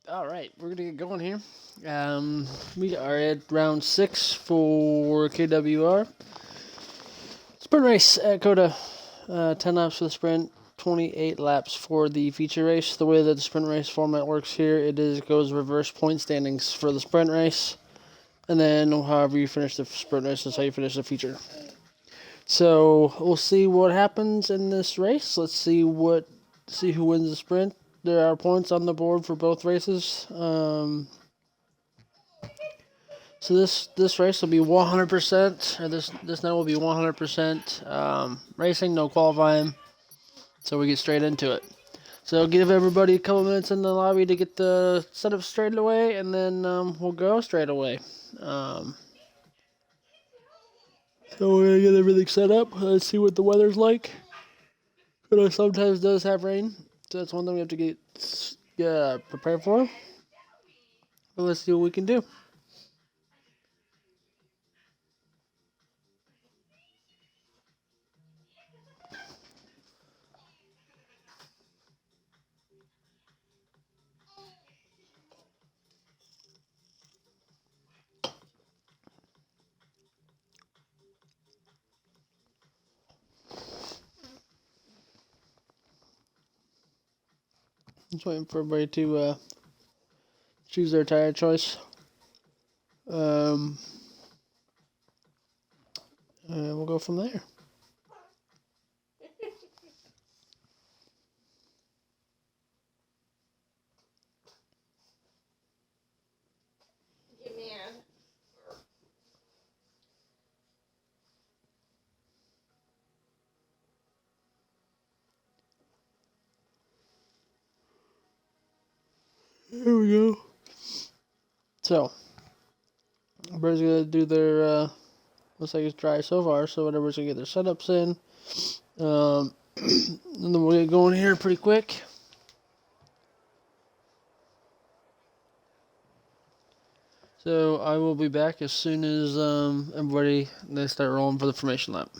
All right, we're gonna get going here. We are at round 6 for KWR sprint race at Coda. 10 laps for the sprint, 28 laps for the feature race. The way that the sprint race format works here, goes reverse point standings for the sprint race, and then however you finish the sprint race is how you finish the feature. So we'll see what happens in this race. Let's see who wins the sprint. There are points on the board for both races. So this race will be 100%, or this night will be 100% racing, no qualifying. So we get straight into it. So give everybody a couple minutes in the lobby to get the setup straight away, and then we'll go straight away. So we're gonna get everything set up. Let's see what the weather's like. It sometimes does have rain, so that's one thing we have to get prepared for. But let's see what we can do. Just waiting for everybody to choose their tire choice. And we'll go from there. Here we go. So, everybody's gonna do their. Looks like it's dry so far, so whatever's gonna get their setups in. And then we'll get going here pretty quick. So I will be back as soon as they start rolling for the formation lap.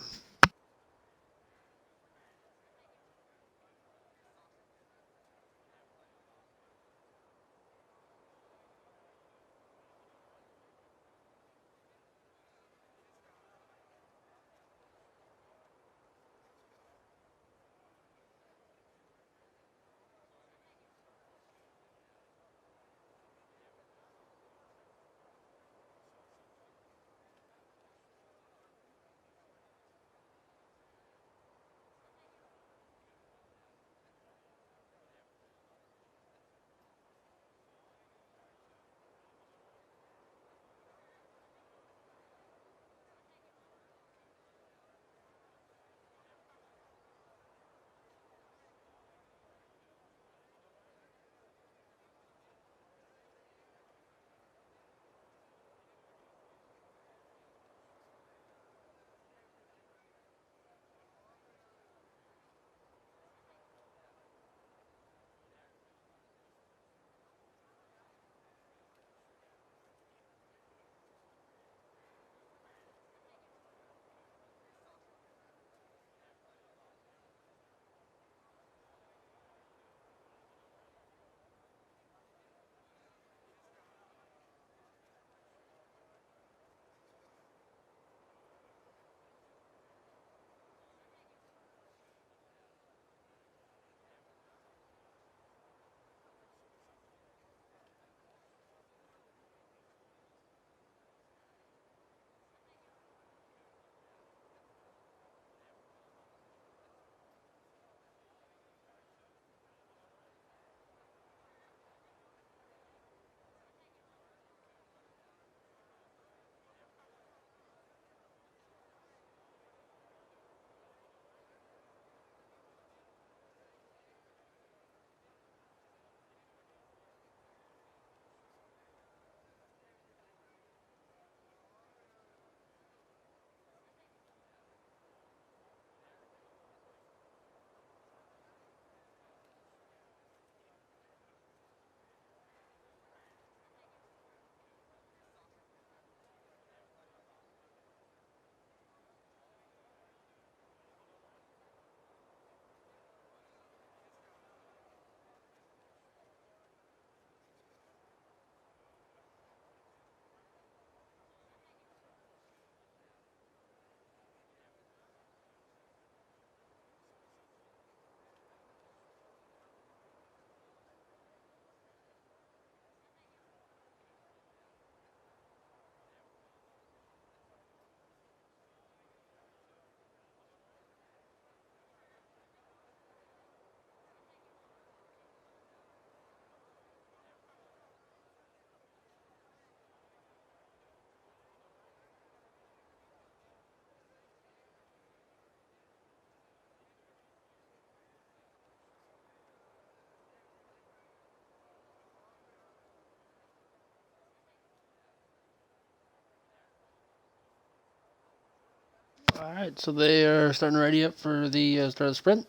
Alright, so they are starting to ready up for the start of the sprint.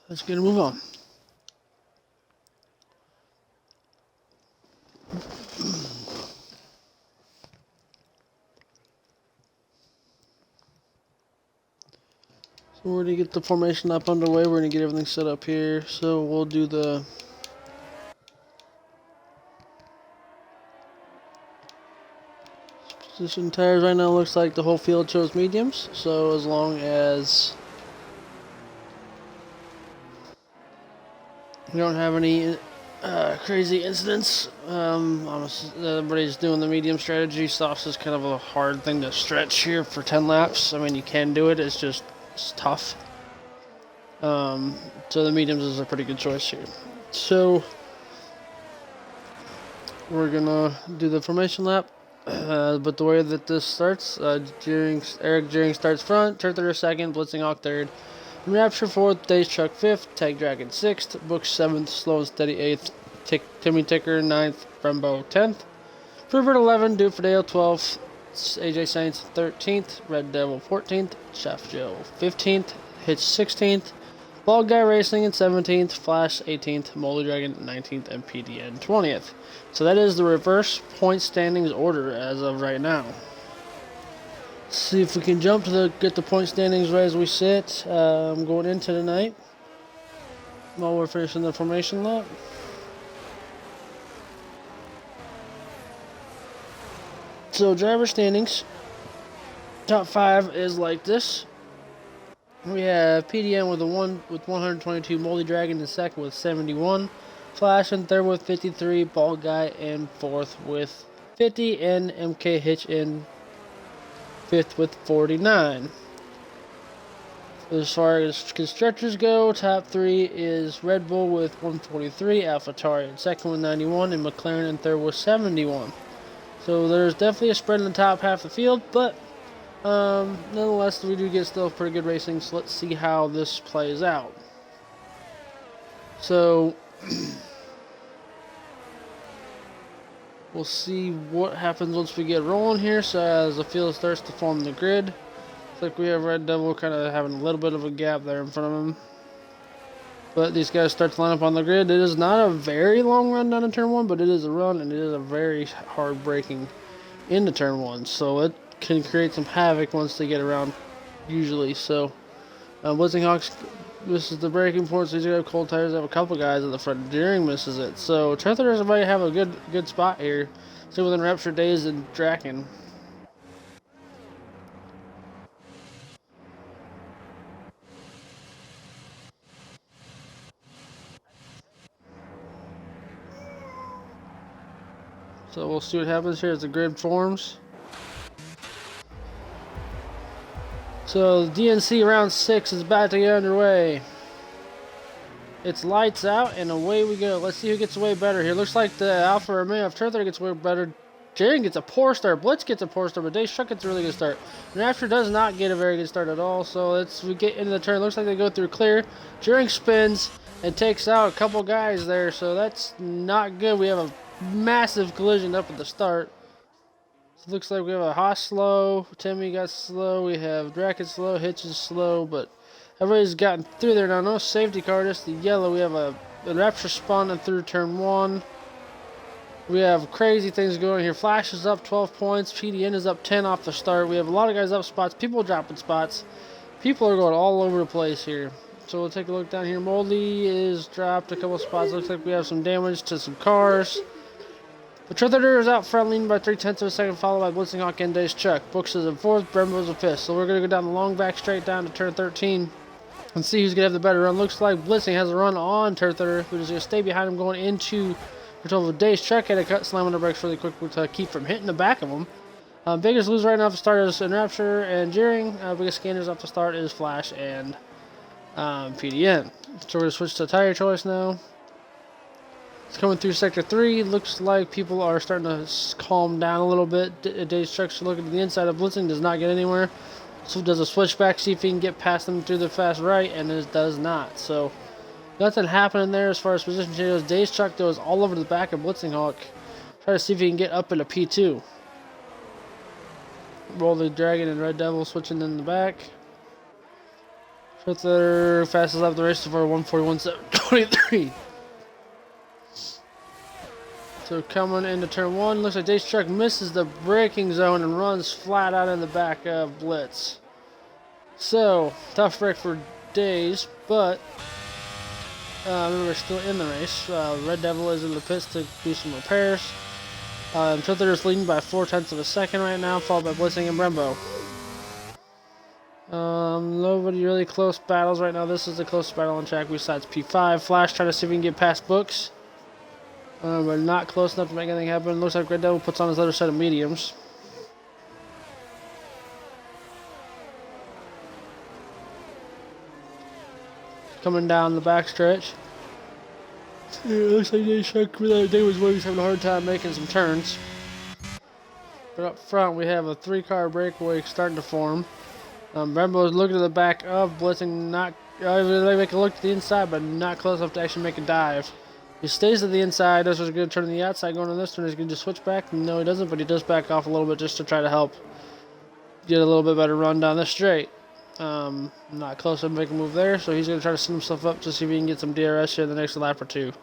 Let's get a move on. So we're going to get the formation lap underway. We're going to get everything set up here. So we'll do the position tires. Right now looks like the whole field chose mediums. So as long as we don't have any crazy incidents, everybody's doing the medium strategy. Softs is kind of a hard thing to stretch here for 10 laps. I mean, you can do it. It's tough. So the mediums is a pretty good choice here. So we're gonna do the formation lap, but the way that this starts, Eric Jeering starts front, Turtler second, Blitzing Hawk third, Rapture fourth, Days Truck fifth, Tag Dragon sixth, Book seventh, Slow and Steady eighth, Timmy Ticker ninth, Brembo 10th, Fruivert 11, Duferdale 12th, AJ Saints 13th, Red Devil 14th, Chef Joe 15th, Hitch 16th, Bald Guy Racing in 17th, Flash 18th, Moldy Dragon 19th, and PDN 20th. So that is the reverse point standings order as of right now. Let's see if we can jump to get the point standings right as we sit. Going into tonight while we're finishing the formation lap. So driver standings, top 5 is like this. We have PDN with 122, Moldy Dragon in second with 71, Flash in third with 53, Bald Guy in fourth with 50, and MK Hitch in fifth with 49. As far as constructors go, top 3 is Red Bull with 143, AlphaTauri in second with 91, and McLaren in third with 71. So there's definitely a spread in the top half of the field, but nonetheless, we do get still pretty good racing, so let's see how this plays out. So, we'll see what happens once we get rolling here. So as the field starts to form the grid, looks like we have Red Devil kind of having a little bit of a gap there in front of him. But these guys start to line up on the grid. It is not a very long run down to turn 1, but it is a run, and it is a very hard braking into turn 1. So it can create some havoc once they get around, usually. So Blitzing Hawks misses the braking point, so he's going to have cold tires. They have a couple guys at the front. Deering misses it. So Turtler might have a good spot here. See within Rapture Days and Draken. So we'll see what happens here as the grid forms. So DNC round 6 is about to get underway. It's lights out and away we go. Let's see who gets away better here. Looks like the Alpha Romeo of Turtler gets away better. Jaren gets a poor start. Blitz gets a poor start, but Dave Shuck gets a really good start. Rapture does not get a very good start at all. So we get into the turn. Looks like they go through clear. Jaren spins and takes out a couple guys there. So that's not good. We have a massive collision up at the start. So it looks like we have a Haas slow, Timmy got slow, we have Draken slow, Hitch is slow, but everybody's gotten through there now. No safety car, just the yellow. We have a Rapture spawning through turn 1. We have crazy things going here. Flash is up 12 points, PDN is up 10 off the start. We have a lot of guys up spots, people dropping spots. People are going all over the place here. So we'll take a look down here. Moldy is dropped a couple spots. Looks like we have some damage to some cars. The Turtler is out front, leading by 3/10 of a second, followed by Blitzing Hawk and Days Chuck. Books is in 4th, Brembo's in 5th. So we're going to go down the long back straight down to turn 13 and see who's going to have the better run. Looks like Blitzing has a run on Turtler, who's going to stay behind him going into the total of Days Chuck. Had to cut slam on the brakes really quick to keep from hitting the back of him. Biggest loser right now off the start is Rapture and Jeering. Biggest scanners off the start is Flash and PDN. So we're going to switch to tire choice now. It's coming through Sector 3. Looks like people are starting to calm down a little bit. Days Truck's looking to the inside of Blitzing. Does not get anywhere. So does a switchback, see if he can get past them through the fast right, and it does not. So nothing happening there as far as position changes. Days Truck, though, is all over the back of Blitzing Hawk. Try to see if he can get up into P2. Roll the Dragon and Red Devil switching in the back. Truther fastest lap of the race so far, 141.723. So coming into turn 1, looks like Dave's truck misses the braking zone and runs flat out in the back of Blitz. So, tough break for Days, but we're still in the race. Red Devil is in the pits to do some repairs. Truther is leading by 0.4 of a second right now, followed by Blitzing and Brembo. Nobody really close battles right now. This is the closest battle on track besides P5. Flash trying to see if we can get past Books. We're not close enough to make anything happen. Looks like Red Devil puts on his other set of mediums. Coming down the backstretch. Yeah, it looks like Dave's truck without Dave was having a hard time making some turns. But up front we have a 3-car breakaway starting to form. Brembo's looking to the back of Blitzing, not they make a look to the inside, but not close enough to actually make a dive. He stays to the inside, does a good turn to the outside, going on this turn, he's going to just switch back. No, he doesn't, but he does back off a little bit just to try to help get a little bit better run down the straight. Not close enough to make a move there, so he's going to try to set himself up to see if he can get some DRS here in the next lap or two.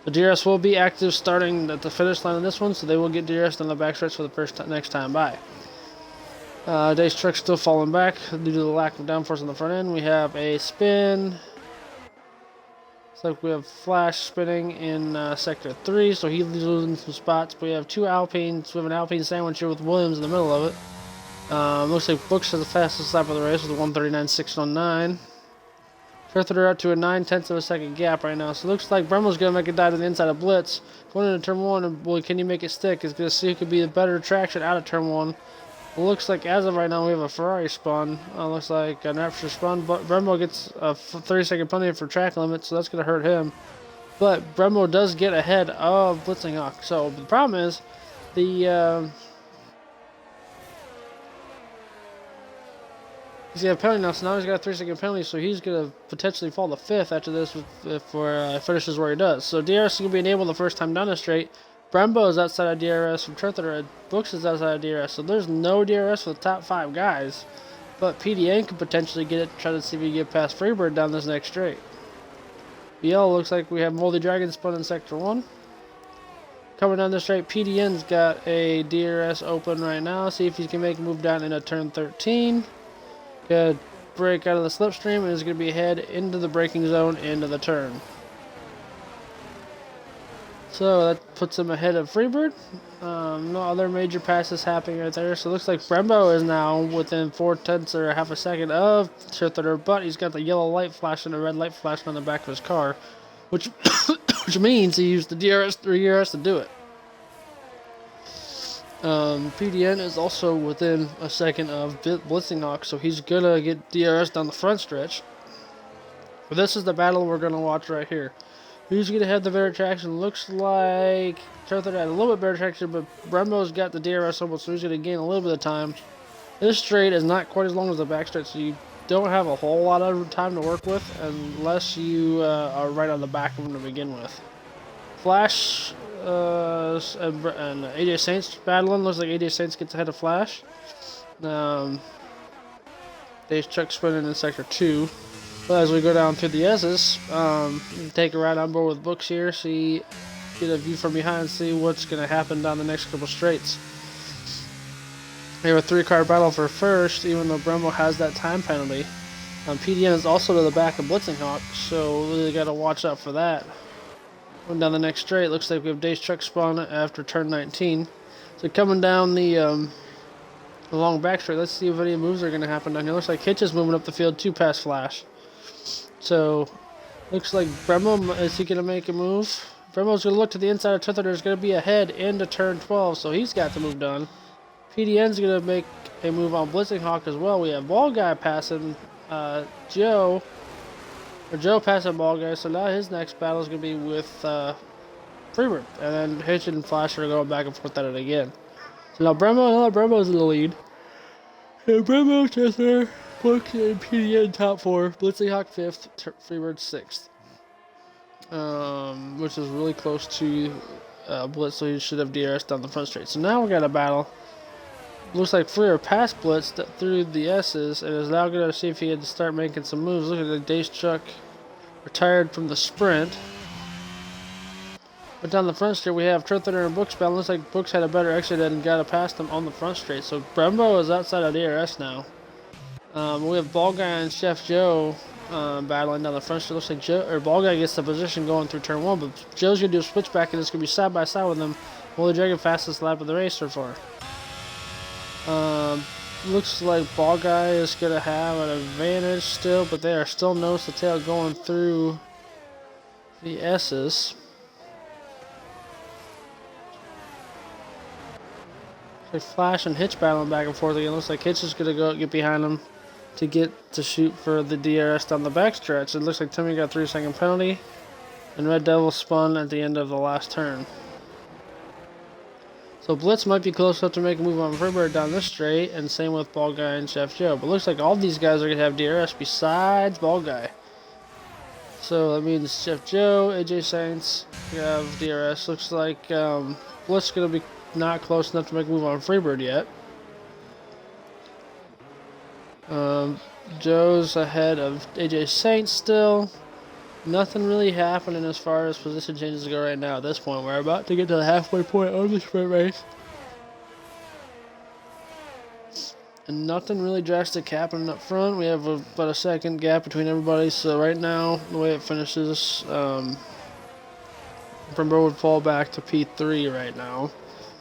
The DRS will be active starting at the finish line on this one, so they will get DRS on the backstretch for the next time by. Dave's truck's still falling back due to the lack of downforce on the front end. We have a spin. Looks like we have Flash spinning in sector 3, so he's losing some spots. We have 2 Alpines. We have an Alpine sandwich here with Williams in the middle of it. Looks like Books has the fastest lap of the race with a 1:39.609. Truther up to a 0.9 of a second gap right now. So it looks like Brembo's going to make a dive to the inside of Blitz. Going into turn 1, and boy, can he make it stick? He's going to see who could be the better traction out of turn 1. It looks like as of right now we have a Ferrari spun. Looks like an Rapture spun, but Brembo gets a 30-second penalty for track limit, so that's going to hurt him. But Brembo does get ahead of Blitzing Hawk. So the problem is the he's got a penalty now, so now he's got a 3-second penalty, so he's going to potentially fall to 5th after this if finishes where he does. So DRS is going to be enabled the first time down the straight. Brembo is outside of DRS from Truther, and Books is outside of DRS, so there's no DRS for the top 5 guys. But PDN could potentially get it, try to see if he can get past Freebird down this next straight. BL looks like we have Moldy Dragon spun in sector 1. Coming down the straight, PDN's got a DRS open right now. See if he can make a move down into turn 13. Good break out of the slipstream, and is going to be head into the braking zone into the turn. So that puts him ahead of Freebird. No other major passes happening right there. So it looks like Brembo is now within 0.4 or half a second of Truther, but he's got the yellow light flashing and the red light flashing on the back of his car, which which means he used the DRS to do it. PDN is also within a second of Blitzing Hawk, so he's gonna get DRS down the front stretch. But this is the battle we're gonna watch right here. Who's going to have the better traction? Looks like Truther had a little bit better traction, but Brembo's got the DRS almost, so he's going to gain a little bit of time. This straight is not quite as long as the back stretch, so you don't have a whole lot of time to work with unless you are right on the back of them to begin with. Flash and AJ Saints battling. Looks like AJ Saints gets ahead of Flash. Dave's truck spinning in sector 2. But as we go down through the S's, take a ride on board with Books here, get a view from behind, see what's going to happen down the next couple straights. We have a 3-car battle for first, even though Brembo has that time penalty. PDN is also to the back of Blitzing Hawk, so really got to watch out for that. Going down the next straight, looks like we have Dave's truck spawn after turn 19. So coming down the long back straight, let's see if any moves are going to happen down here. Looks like Hitch is moving up the field 2 past Flash. So, looks like Brembo, is he going to make a move? Brembo's going to look to the inside of Truther. There's going to be a head into turn 12, so he's got the move done. PDN's going to make a move on Blitzing Hawk as well. We have Ball Guy passing Joe passing Ball Guy, so now his next battle is going to be with Freebird. And then Hitch and Flash are going back and forth at it again. So now Brembo's in the lead. And Brembo, Truther, Book and PDN top 4, Blitzing Hawk 5th, Freebird 6th. Which is really close to Blitz, so he should have DRS down the front straight. So now we got a battle. Looks like Freer passed Blitz through the S's and is now going to see if he had to start making some moves. Look at the Dace Chuck retired from the sprint. But down the front straight, we have Truther and Brooks battle. Looks like Brooks had a better exit and got it past him on the front straight. So Brembo is outside of DRS now. We have Ball Guy and Chef Joe battling down the front straight. Looks like Ball Guy gets the position going through turn 1, but Joe's going to do a switchback and it's going to be side by side with him. Will the Dragon fastest lap of the race so far? Looks like Ball Guy is going to have an advantage still, but they are still nose to tail going through the S's. Like Flash and Hitch battling back and forth again. Looks like Hitch is going to go get behind him to get to shoot for the DRS down the backstretch. It looks like Timmy got a 3-second penalty, and Red Devil spun at the end of the last turn. So Blitz might be close enough to make a move on Freebird down this straight, and same with Ball Guy and Chef Joe. But looks like all these guys are going to have DRS besides Ball Guy. So that means Chef Joe, AJ Saints have DRS. Looks like Blitz is going to be not close enough to make a move on Freebird yet. Joe's ahead of AJ Saints still. Nothing really happening as far as position changes go right now at this point. We're about to get to the halfway point of the sprint race. And nothing really drastic happening up front. We have about a second gap between everybody. So right now, the way it finishes, Brembo would fall back to P3 right now.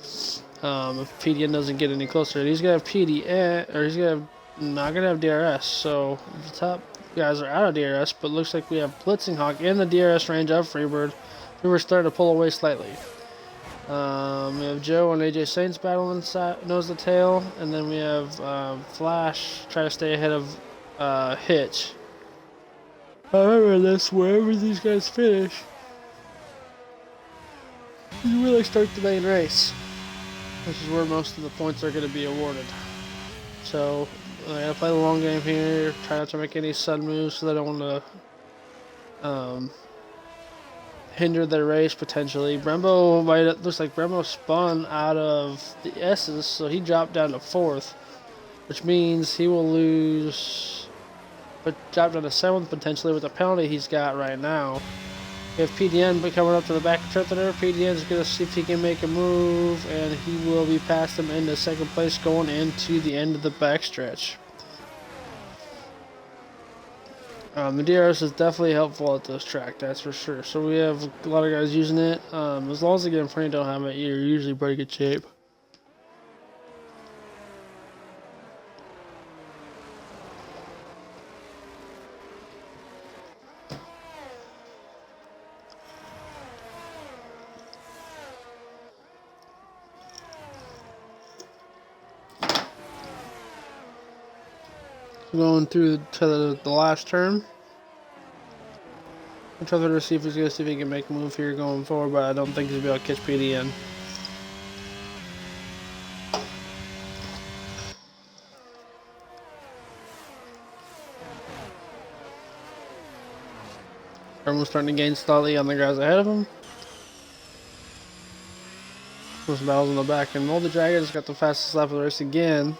If PDN doesn't get any closer. He's going to have PDN, or he's going to not going to have DRS. So the top guys are out of DRS, but looks like we have Blitzing Hawk in the DRS range of Freebird. Freebird's starting to pull away slightly. We have Joe and AJ Saints battling nose to tail, and then we have Flash trying to stay ahead of Hitch. However, wherever these guys finish, you really start the main race, which is where most of the points are going to be awarded. So I gotta play the long game here, try not to make any sudden moves so I don't want to hinder their race potentially. Looks like Brembo spun out of the S's, so he dropped down to 4th, which means he will lose, but drop down to 7th potentially with the penalty he's got right now. We have PDN coming up to the back of Truther. PDN's going to see if he can make a move, and he will be past him into 2nd place going into the end of the backstretch. The DRS is definitely helpful at this track, that's for sure. So we have a lot of guys using it. As long as they get in front and don't have it, you're usually in pretty good shape. Going through to the last turn. I'm trying to see if he can make a move here going forward, but I don't think he'll be able to catch PDN. Everyone's starting to gain slightly on the guys ahead of him. Those battles in the back, and Moldy Dragon's got the fastest lap of the race again.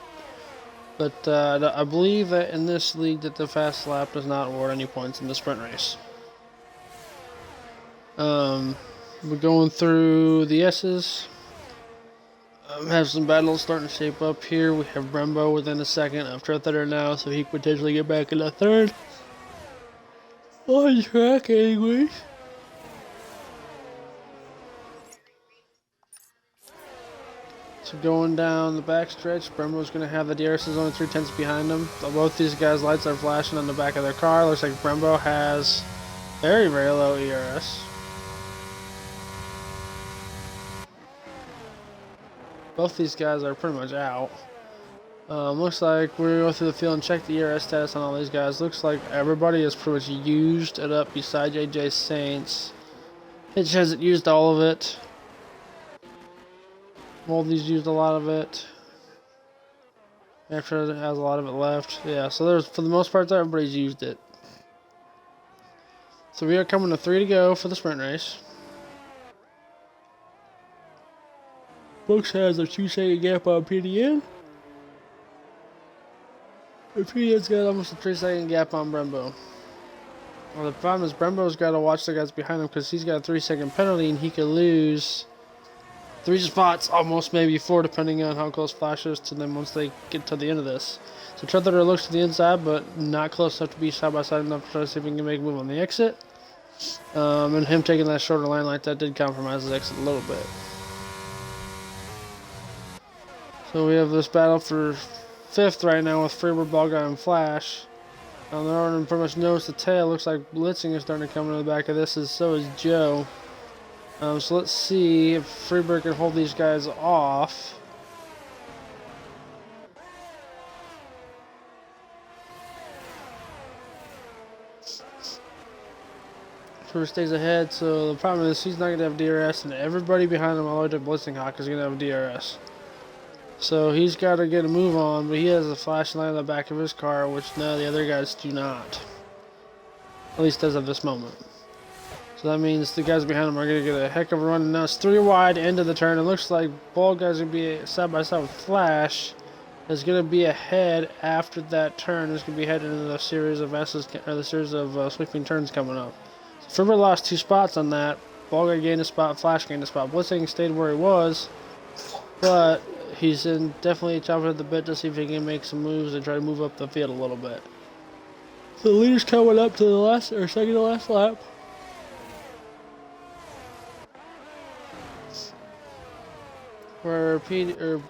But I believe that in this league that the fast lap does not award any points in the sprint race. We're going through the S's. Have some battles starting to shape up here. We have Brembo within a second of Truther now, so he could potentially get back in the 3rd. On track anyways. So going down the backstretch, Brembo's going to have the DRS only 3/10 behind him. Both these guys' lights are flashing on the back of their car. Looks like Brembo has very, very low ERS. Both these guys are pretty much out. Looks like we're going to go through the field and check the ERS status on all these guys. Looks like everybody has pretty much used it up besides AJ Saints. Hitch hasn't used all of it. Moldy's used a lot of it. After it has a lot of it left. Yeah, so there's, for the most part, everybody's used it. So we are coming to 3 to go for the sprint race. Brooks has a 2-second gap on PDN. And PDN's got almost a 3-second gap on Brembo. Well, the problem is Brembo's got to watch the guys behind him because he's got a 3-second penalty and he could lose 3 spots, almost maybe 4, depending on how close Flash is to them once they get to the end of this. So Tretheritter looks to the inside, but not close enough to be side by side enough to try to see if he can make a move on the exit. And him taking that shorter line like that did compromise his exit a little bit. So we have this battle for 5th right now with Freebird, Ball Guy, and Flash. They're already pretty much noticed the tail. Looks like blitzing is starting to come into the back of this, and so is Joe. So let's see if Freebird can hold these guys off. Freebird stays ahead, so the problem is he's not going to have DRS, and everybody behind him, all the way to Blitzing Hawk, is going to have DRS. So he's got to get a move on, but he has a flashing light on the back of his car, which none of the other guys do not. At least as of this moment. So that means the guys behind him are going to get a heck of a run. And now it's 3 wide, end of the turn. It looks like Ball Guy's going to be side by side with Flash. Is going to be ahead after that turn. Is going to be headed into the series of S's, or the series of sweeping turns coming up. So Freebird lost 2 spots on that. Ball Guy gained a spot, Flash gained a spot. Blitzing stayed where he was, but he's definitely chomping at the bit to see if he can make some moves and try to move up the field a little bit. So the leader's coming up to the last, or second to last lap. Where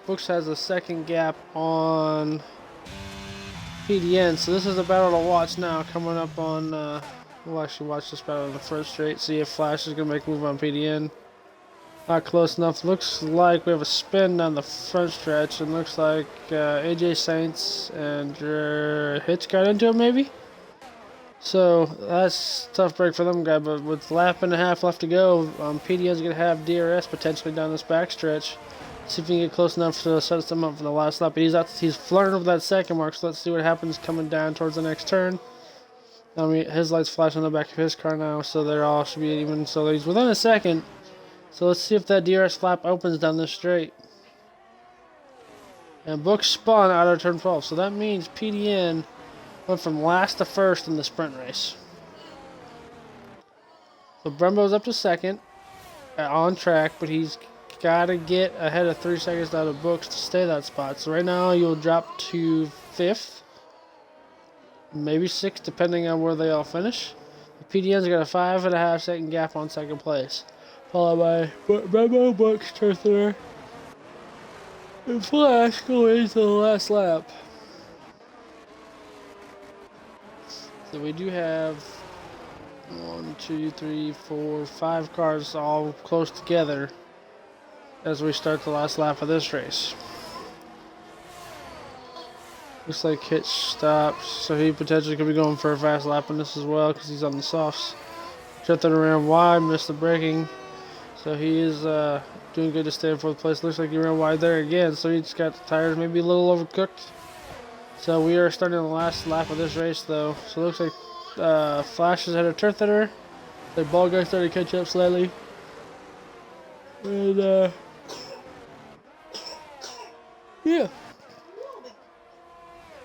Brooks has a second gap on PDN. So this is a battle to watch now coming up on, we'll actually watch this battle in the first straight, see if Flash is going to make a move on PDN. Not close enough. Looks like we have a spin down the front stretch, and looks like AJ Saints and Hitch got into it maybe. So that's a tough break for them guy, but with a lap and a half left to go, PDN's going to have DRS potentially down this backstretch. See if he can get close enough to set them up for the last lap. But he's flirting over that second mark, so let's see what happens coming down towards the next turn. I mean, his lights flash on the back of his car now, so they're all should be even. So he's within a second. So let's see if that DRS flap opens down this straight. And Brooks spun out of turn 12, so that means PDN went from last to first in the sprint race. So Brembo's up to second, on track, but he's got to get ahead of 3 seconds out of Brooks to stay that spot. So right now you'll drop to 5th, maybe 6th, depending on where they all finish. The PDN's got a 5.5 second gap on second place, followed by Brembo, Brooks, Tretheritter, and Flash going into the last lap. So we do have 1, 2, 3, 4, 5 cars all close together as we start the last lap of this race. Looks like Hitch stops, so he potentially could be going for a fast lap on this as well because he's on the softs. Tretheritter around wide, missed the braking, so he is doing good to stay in 4th place. Looks like he ran wide there again, so he just got the tires maybe a little overcooked. So we are starting the last lap of this race though. So it looks like Flash is ahead of Tretheritter. The Ball Guy started to catch up slightly. And yeah.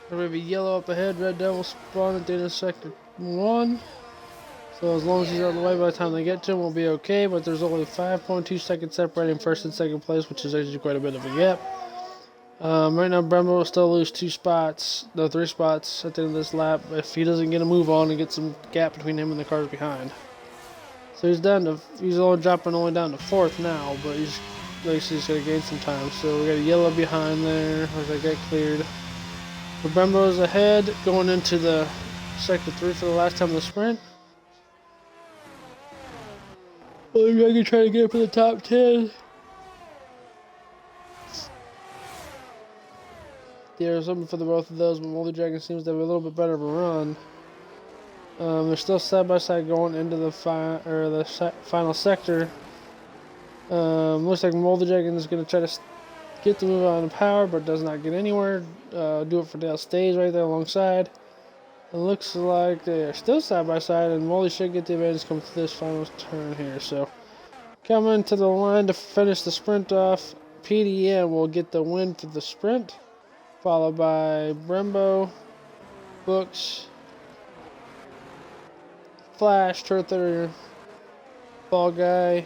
There may be yellow up ahead, Red Devil spawn at the end of sector 1. So as long as he's out of the way by the time they get to him, we'll be okay. But there's only 5.2 seconds separating first and second place, which is actually quite a bit of a gap. Right now, Brembo will still lose 3 spots at the end of this lap if he doesn't get a move on and get some gap between him and the cars behind. So he's only dropping down to 4th now, but he's going to gain some time. So we got a yellow behind there as I get cleared. So Brembo's ahead going into the sector 3 for the last time of the sprint. Well, I can try to get for the top 10. There's something for the both of those, but Moldy Dragon seems to have a little bit better of a run. They're still side by side going into the final sector. Looks like Moldy Dragon is going to try to get the move on power, but does not get anywhere. Do it for Dale stays right there alongside. It looks like they are still side by side, and Moldy should get the advantage coming to this final turn here. So coming to the line to finish the sprint off, PDM will get the win for the sprint, followed by Brembo, Books, Flash, Turther, Ball Guy,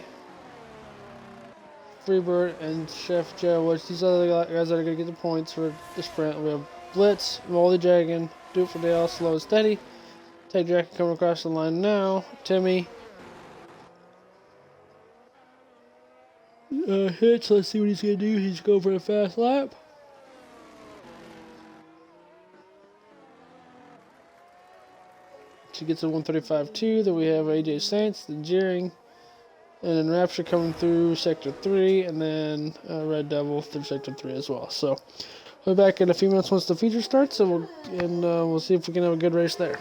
Freebird, and Chef Joe, which these other guys that are going to get the points for the sprint. We have Blitz, Moldy Dragon, Do It For Dale, Slow and Steady, Tag Dragon coming across the line now, Timmy, Hitch, let's see what he's going to do. He's going for a fast lap. She gets a 135.2. Then we have AJ Saints, then Jeering, and then Rapture coming through Sector 3, and then Red Devil through Sector 3 as well. So we'll be back in a few minutes once the feature starts, and we'll see if we can have a good race there.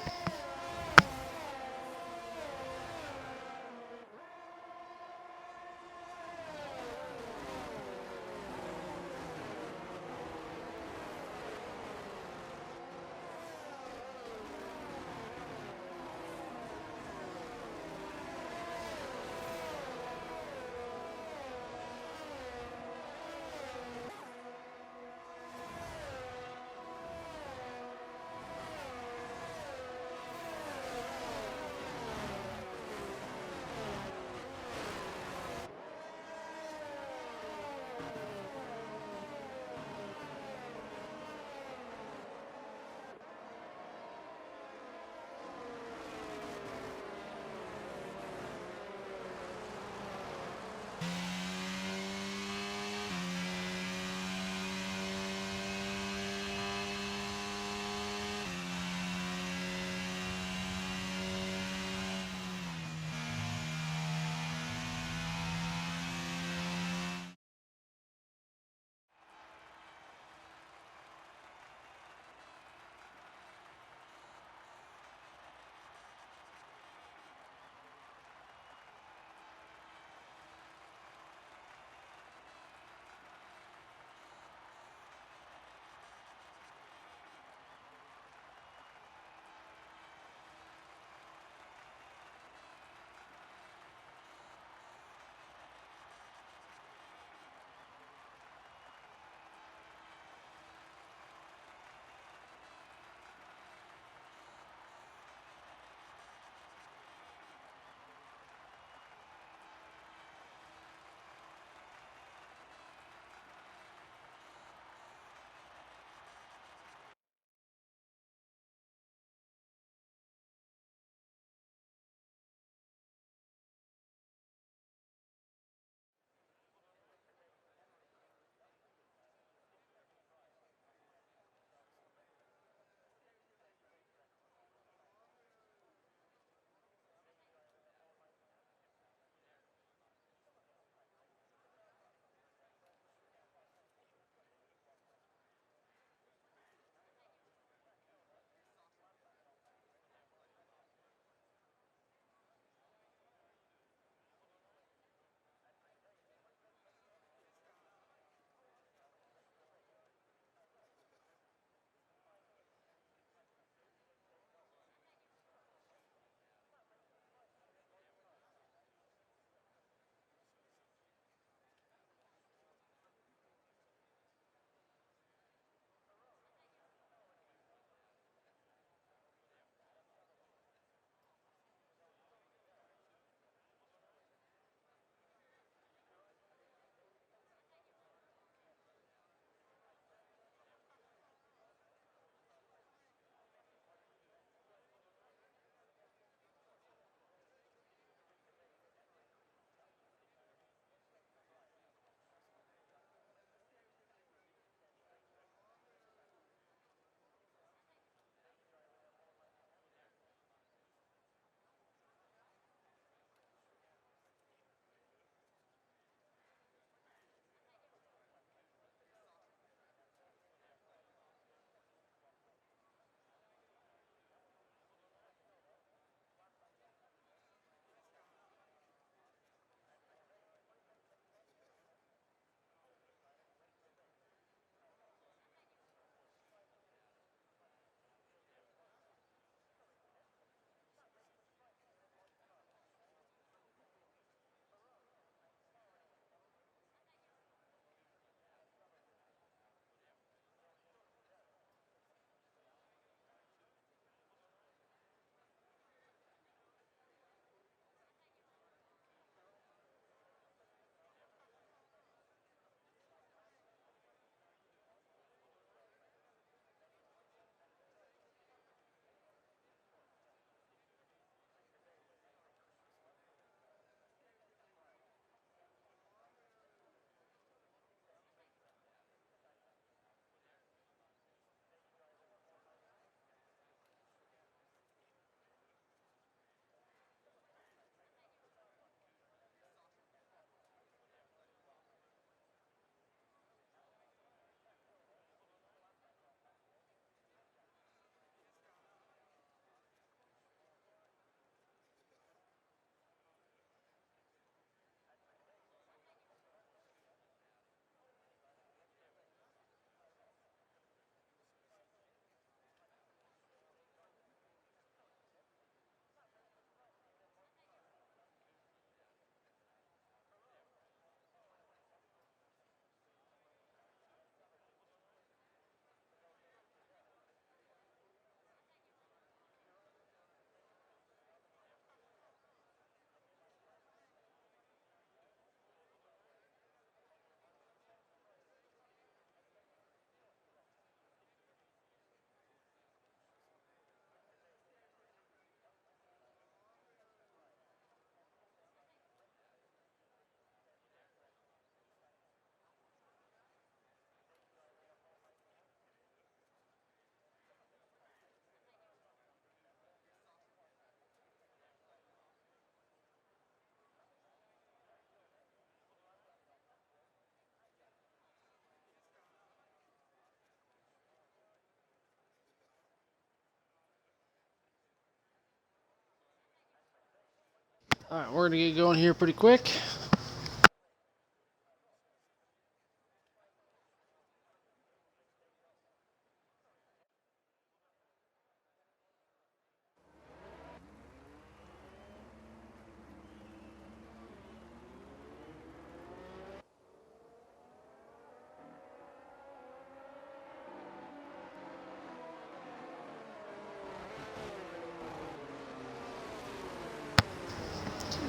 Alright, we're going to get going here pretty quick.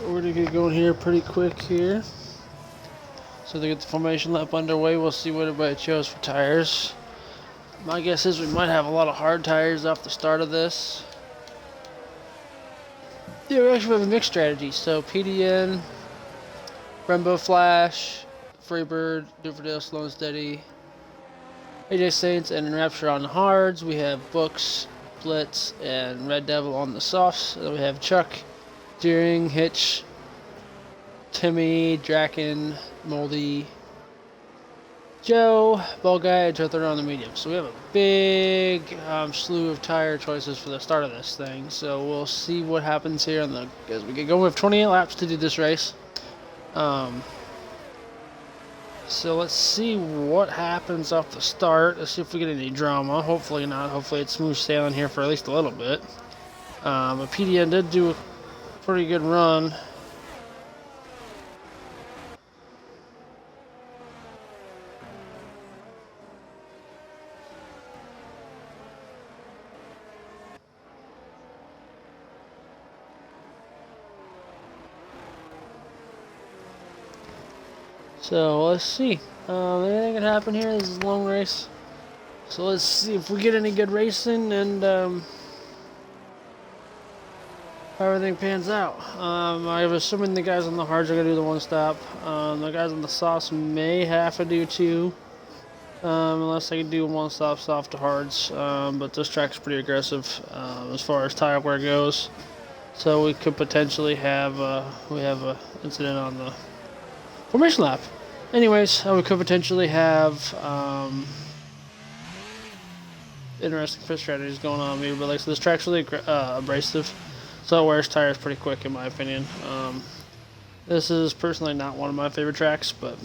We're going to get going here pretty quick here. So to get the formation lap underway, we'll see what everybody chose for tires. My guess is we might have a lot of hard tires off the start of this. Yeah, we actually have a mixed strategy. So PDN, Brembo Flash, Freebird, Do For Dale, Slow and Steady, AJ Saints, and Rapture on the hards. We have Books, Blitz, and Red Devil on the softs. Then we have Chuck, Deering, Hitch, Timmy, Draken, Moldy, Joe, Ball Guy, and Turtler on the medium. So we have a big slew of tire choices for the start of this thing. So we'll see what happens here as we get going. We have 28 laps to do this race. So let's see what happens off the start. Let's see if we get any drama. Hopefully not. Hopefully it's smooth sailing here for at least a little bit. But PDN did do a pretty good run. So let's see. Anything can happen here. This is a long race. So let's see if we get any good racing and how everything pans out. I'm assuming the guys on the hards are going to do the one stop. The guys on the softs may have to do two. Unless they can do one stop soft to hards. But this track's pretty aggressive as far as tire wear goes. So we could potentially have an incident on the formation lap. Anyways, we could potentially have interesting pit strategies going on. Maybe, but like so this track's really abrasive, so it wears tires pretty quick, in my opinion. This is personally not one of my favorite tracks, but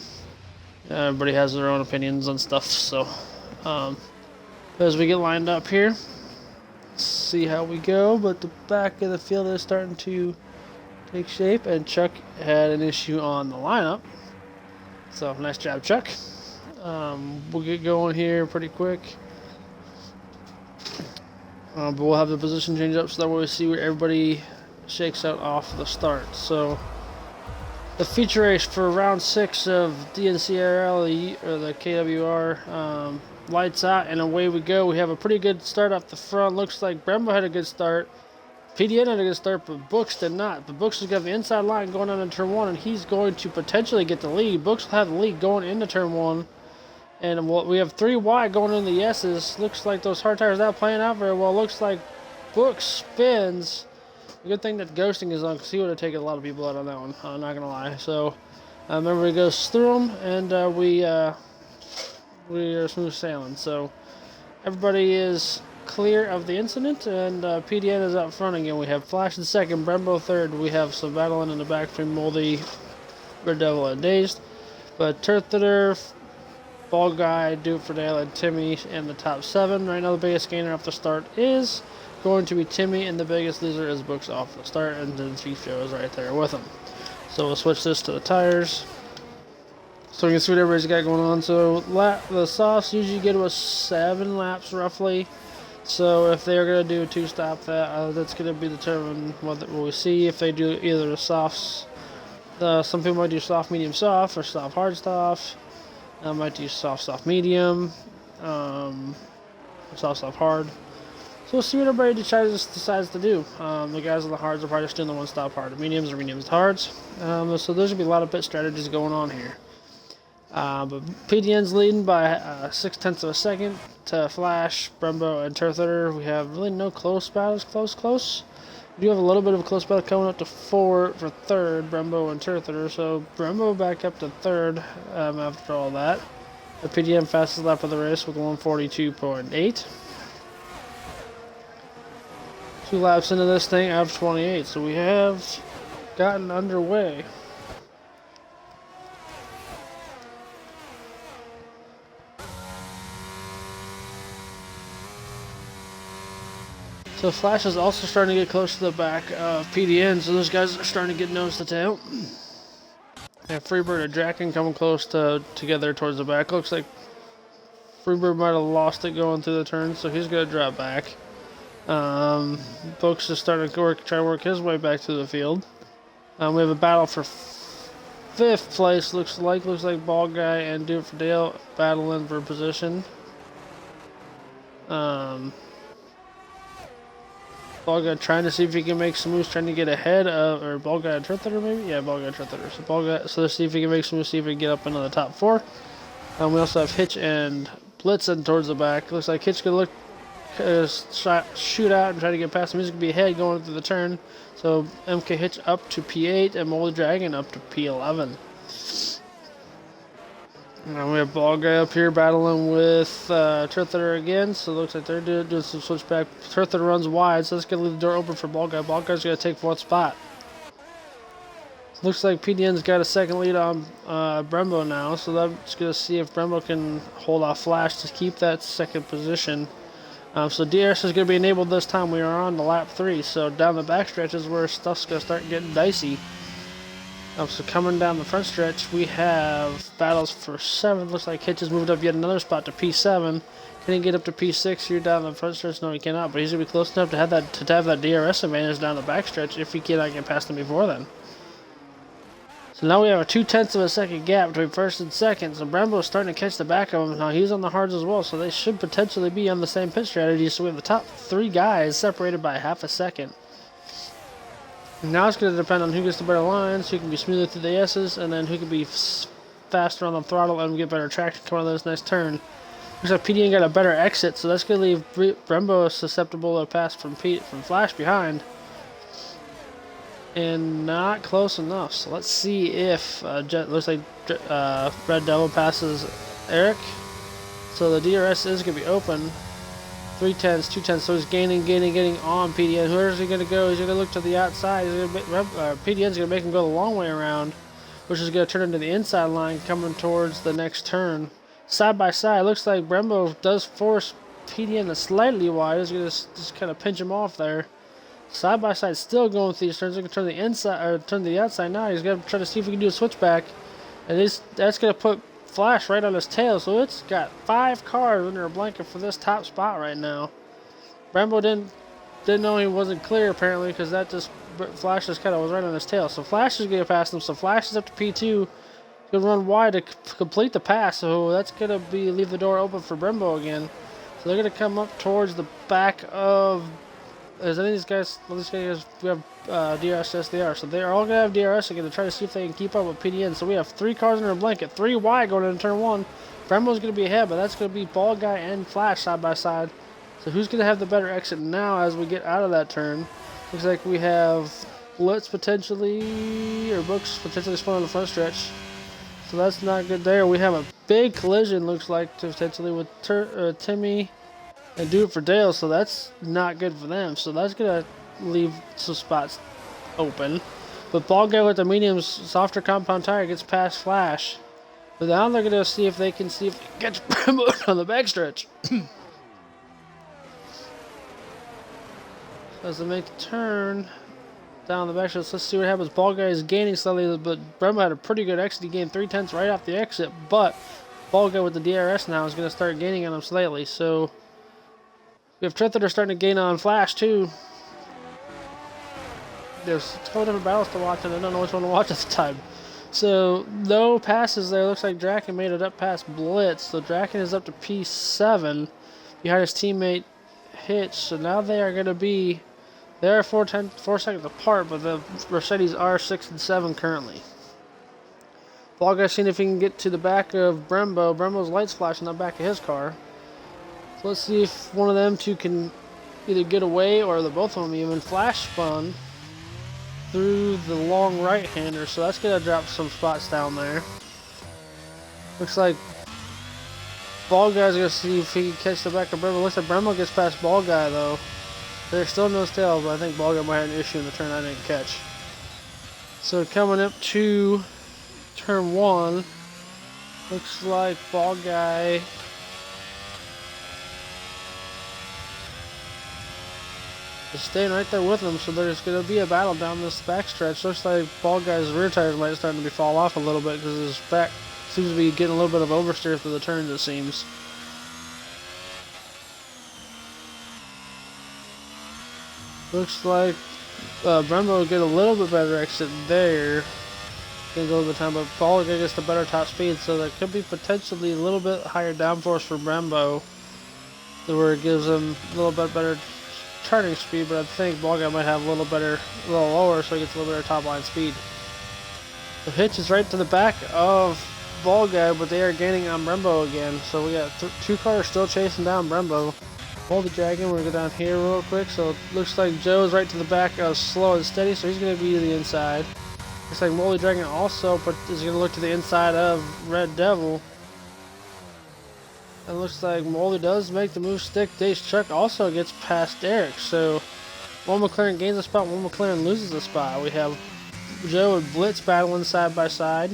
everybody has their own opinions on stuff. So as we get lined up here, let's see how we go. But the back of the field is starting to take shape, and Chuck had an issue on the lineup. So nice job, Chuck. We'll get going here pretty quick. But we'll have the position change up so that way we see where everybody shakes out off the start. So the feature race for round 6 of DNCRL, or the KWR, lights out and away we go. We have a pretty good start up the front. Looks like Brembo had a good start. PDN had a good start, but Books did not. But Books has got the inside line going on in turn 1, and he's going to potentially get the lead. Books will have the lead going into turn 1. And we have 3 wide going into the S's. Looks like those hard tires not playing out very well. Looks like Books spins. A good thing that ghosting is on, because he would have taken a lot of people out on that one. I'm not going to lie. So, remember, he goes through them, and we are smooth sailing. So, everybody is clear of the incident, and PDN is out front again. We have Flash in second, Brembo third. We have some battling in the back between Moldy, Red Devil, and Dazed. But Turtler, Ball Guy, Do It For Dale, and Timmy in the top 7. Right now the biggest gainer off the start is going to be Timmy, and the biggest loser is Books off the start, and then Chief Joe is right there with him. So we'll switch this to the tires, so we can see what everybody's got going on. So the softs usually get us 7 laps roughly. So if they're going to do a 2-stop, that's going to be determined what we see. If they do either the softs, some people might do soft, medium, soft, or soft, hard, soft. I might do soft, soft, medium, soft, soft, hard. So we'll see what everybody decides to do. The guys on the hards are probably just doing the one-stop hard. The mediums are mediums to hards. So there's going to be a lot of pit strategies going on here. But PDN's leading by 0.6 of a second to Flash, Brembo, and Turtler. We have really no close battles. Close. We do have a little bit of a close battle coming up to 4 for third, Brembo and Turtler. So Brembo back up to third after all that. The PDN fastest lap of the race with 142.8. 2 laps into this thing, average 28. So we have gotten underway. So Flash is also starting to get close to the back of PDN, so those guys are starting to get nose to tail. And Freebird and Draken coming close together towards the back. Looks like Freebird might have lost it going through the turn, so he's going to drop back. Folks is starting to try to work his way back to the field. We have a battle for 5th place. Looks like Ball Guy and Do It For Dale battling for position. Ball Guy trying to see if he can make some moves, trying to get ahead of, or Ball Guy and Truthitter maybe? Yeah, Ball Guy and Truthitter. So Ball Guy, so let's see if he can make some moves, see if he can get up into the top 4. We also have Hitch and Blitzen towards the back. Looks like Hitch could shoot out and try to get past him. He's going to be ahead going through the turn. So MK Hitch up to P8 and Moldy Dragon up to P11. And we have Ball Guy up here battling with Truthitter again. So it looks like they're doing some switchback. Truthitter runs wide, so that's going to leave the door open for Ball Guy. Ball Guy's going to take 4th spot. Looks like PDN's got a second lead on Brembo now, so that's going to see if Brembo can hold off Flash to keep that second position. So DRS is going to be enabled this time. We are on to lap 3, so down the back stretch is where stuff's going to start getting dicey. So coming down the front stretch, we have battles for 7th. Looks like Hitch has moved up yet another spot to P7. Can he get up to P6 here down the front stretch? No, he cannot, but he's going to be close enough to have that DRS advantage down the back stretch if he cannot get past him before then. So now we have a 0.2 of a second gap between 1st and 2nd. So Brembo's starting to catch the back of him. Now he's on the hards as well, so they should potentially be on the same pit strategy. So we have the top 3 guys separated by half a second. Now it's going to depend on who gets the better lines, who can be smoother through the S's, and then who can be faster on the throttle and get better traction coming on this next turn. Looks like PDN got a better exit, so that's going to leave Brembo susceptible to pass from Flash behind. And not close enough. So let's see if looks like Red Devil passes Eric. So the DRS is going to be open. 3/10, 2/10, so he's gaining on PDN. Where's he going to go? He's going to look to the outside. PDN's going to make him go the long way around, which is going to turn into the inside line coming towards the next turn. Side by side, looks like Brembo does force PDN to slightly wide. He's going to just kind of pinch him off there. Side by side, still going through these turns. He's going to turn the inside or turn the outside now. He's going to try to see if he can do a switchback, and that's going to put Flash right on his tail. So it's got 5 cars under a blanket for this top spot right now. Brembo didn't know he wasn't clear apparently, because that just Flash just kind of was right on his tail. So Flash is going to pass him. So Flash is up to P2. Going to run wide to complete the pass. So that's going to leave the door open for Brembo again. So they're going to come up towards the back of. As any of these guys, we have DRS, yes, they are. So they're all going to have DRS again to try to see if they can keep up with PDN. So we have 3 cars under a blanket, 3 wide going into turn 1. Brembo's going to be ahead, but that's going to be Ball Guy and Flash side by side. So who's going to have the better exit now as we get out of that turn? Looks like we have Blitz potentially, or Brooks potentially spun on the front stretch. So that's not good there. We have a big collision, looks like, potentially with Timmy and Do It For Dale, so that's not good for them. So that's going to leave some spots open. But Ball Guy with the medium softer compound tire gets past Flash. But now they're going to see if they can catch Brembo on the backstretch. As they make the turn down the backstretch, let's see what happens. Ball Guy is gaining slightly, but Brembo had a pretty good exit. He gained 0.3 right off the exit, but Ball Guy with the DRS now is going to start gaining on him slightly. So we have Truthitter starting to gain on Flash too. There's a couple different battles to watch, and I don't know which one to watch at the time. So no passes there. Looks like Draken made it up past Blitz. So Draken is up to P7 behind his teammate Hitch. So now they are going to be. They are 4 seconds apart, but the Mercedes are 6 and 7 currently. Ball Guy seeing if he can get to the back of Brembo. Brembo's lights flashing on the back of his car. So let's see if one of them two can either get away or the both of them even. Flash spun through the long right-hander, so that's going to drop some spots down there. Looks like Ball Guy's going to see if he can catch the back of Brembo. Looks like Brembo gets past Ball Guy, though. There's still no tail, but I think Ball Guy might have an issue in the turn I didn't catch. So coming up to turn 1, looks like Ball Guy is staying right there with him, so there's going to be a battle down this backstretch. Looks like Ball Guy's rear tires might start to fall off a little bit because his back seems to be getting a little bit of oversteer through the turns, it seems. Looks like Brembo will get a little bit better exit there. Gonna go a little bit of time, but Ball Guy gets the better top speed, so that could be potentially a little bit higher downforce for Brembo, to where it gives him a little bit better turning speed, but I think Ball Guy might have a little lower, so he gets a little better top line speed. The hitch is right to the back of Ball Guy, but they are gaining on Brembo again, so we got 2 cars still chasing down Brembo. Hold the dragon, we're gonna go down here real quick. So it looks like Joe's right to the back of Slow and Steady, so he's gonna be to the inside. Looks like Moldy Dragon also is gonna look to the inside of Red Devil. And looks like Moldy does make the move stick. Dave's truck also gets past Eric, so one McLaren gains a spot, one McLaren loses a spot. We have Joe and Blitz battling side by side.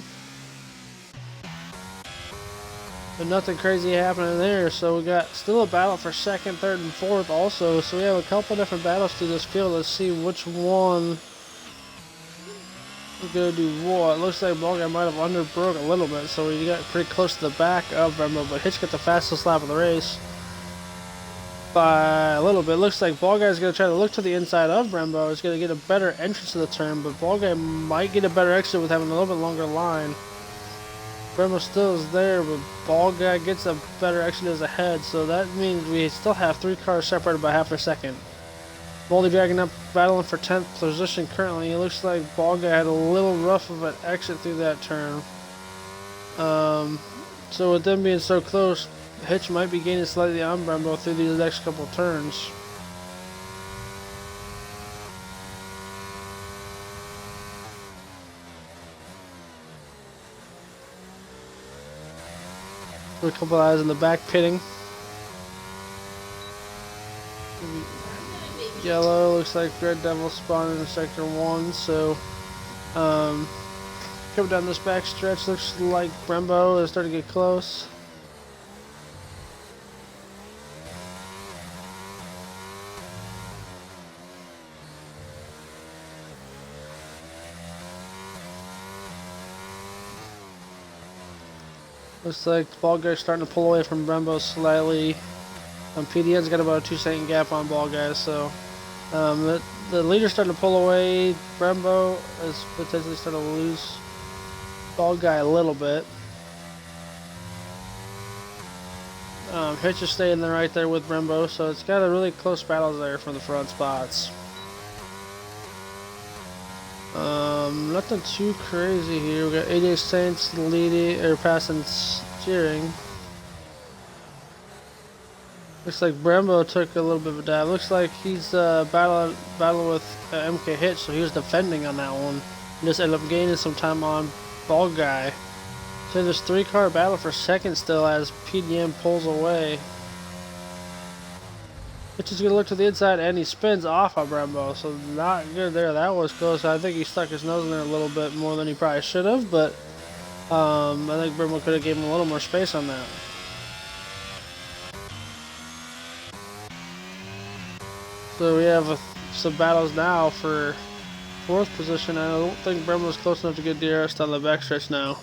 But nothing crazy happening there, so we got still a battle for 2nd, 3rd, and 4th also. So we have a couple different battles through this field. Let's see which one is going to do what. It looks like Ball Guy might have underbroke a little bit, so we got pretty close to the back of Brembo, but Hitch got the fastest lap of the race by a little bit. Looks like Ball Guy's going to try to look to the inside of Brembo. He's going to get a better entrance to the turn, but Ball Guy might get a better exit with having a little bit longer line. Brembo still is there, but Ball Guy gets a better exit as ahead, so that means we still have 3 cars separated by half a second. Moldy Dragon up battling for 10th position currently. It looks like Ball Guy had a little rough of an exit through that turn. So with them being so close, Hitch might be gaining slightly on Brembo through these next couple turns. A couple eyes in the back pitting. Yellow looks like Red Devil spawned in sector 1, so coming down this back stretch, looks like Brembo is starting to get close. Looks like the Ball Guy's starting to pull away from Brembo slightly. PDN's got about a 2-second gap on Ball Guy, so the leader's starting to pull away. Brembo is potentially starting to lose Ball Guy a little bit. Hitch is staying there right there with Brembo, so it's got a really close battle there for the front spots. Nothing too crazy here. We got AJ Saints leading or passing steering. Looks like Brembo took a little bit of a dive. Looks like he's battling with MK Hitch, so he was defending on that one. And just ended up gaining some time on Ball Guy. So there's 3-car battle for 2nd still as PDM pulls away. Hitch is going to look to the inside and he spins off of Brembo, so not good there. That was close. I think he stuck his nose in there a little bit more than he probably should have, but I think Brembo could have given him a little more space on that. So we have some battles now for 4th position. I don't think Brembo's close enough to get DRS on the backstretch now.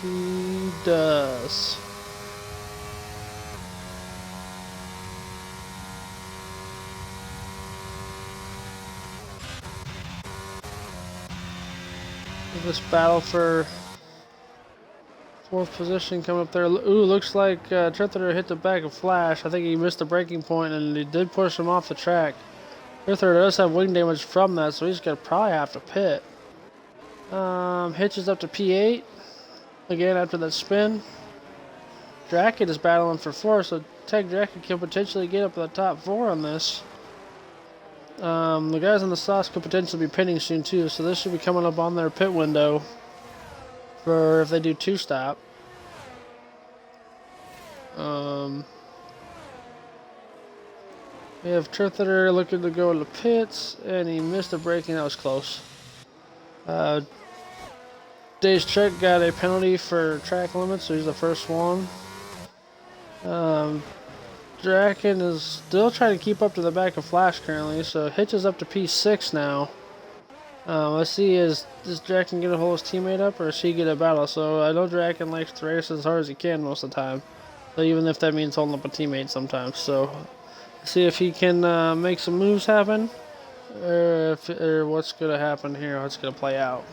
He does. This battle for 4th position coming up there. Ooh, looks like Trithler hit the back of Flash. I think he missed the braking point and he did push him off the track. Trithler does have wing damage from that, so he's going to probably have to pit. Hitch is up to P8 again after that spin. Draken is battling for 4, so Tech Draken can potentially get up to the top 4 on this. The guys in the sauce could potentially be pitting soon too, so this should be coming up on their pit window for if they do 2-stop. We have Truther looking to go in the pits, and he missed a braking. That was close. Dave's truck got a penalty for track limits, so he's the first one. Draken is still trying to keep up to the back of Flash currently, so Hitch is up to P6 now. Let's see, is Draken get a hold of his teammate up, or is he get a battle? So I know Draken likes to race as hard as he can most of the time, so even if that means holding up a teammate sometimes. So see if he can make some moves happen, or what's gonna happen here, how it's gonna play out.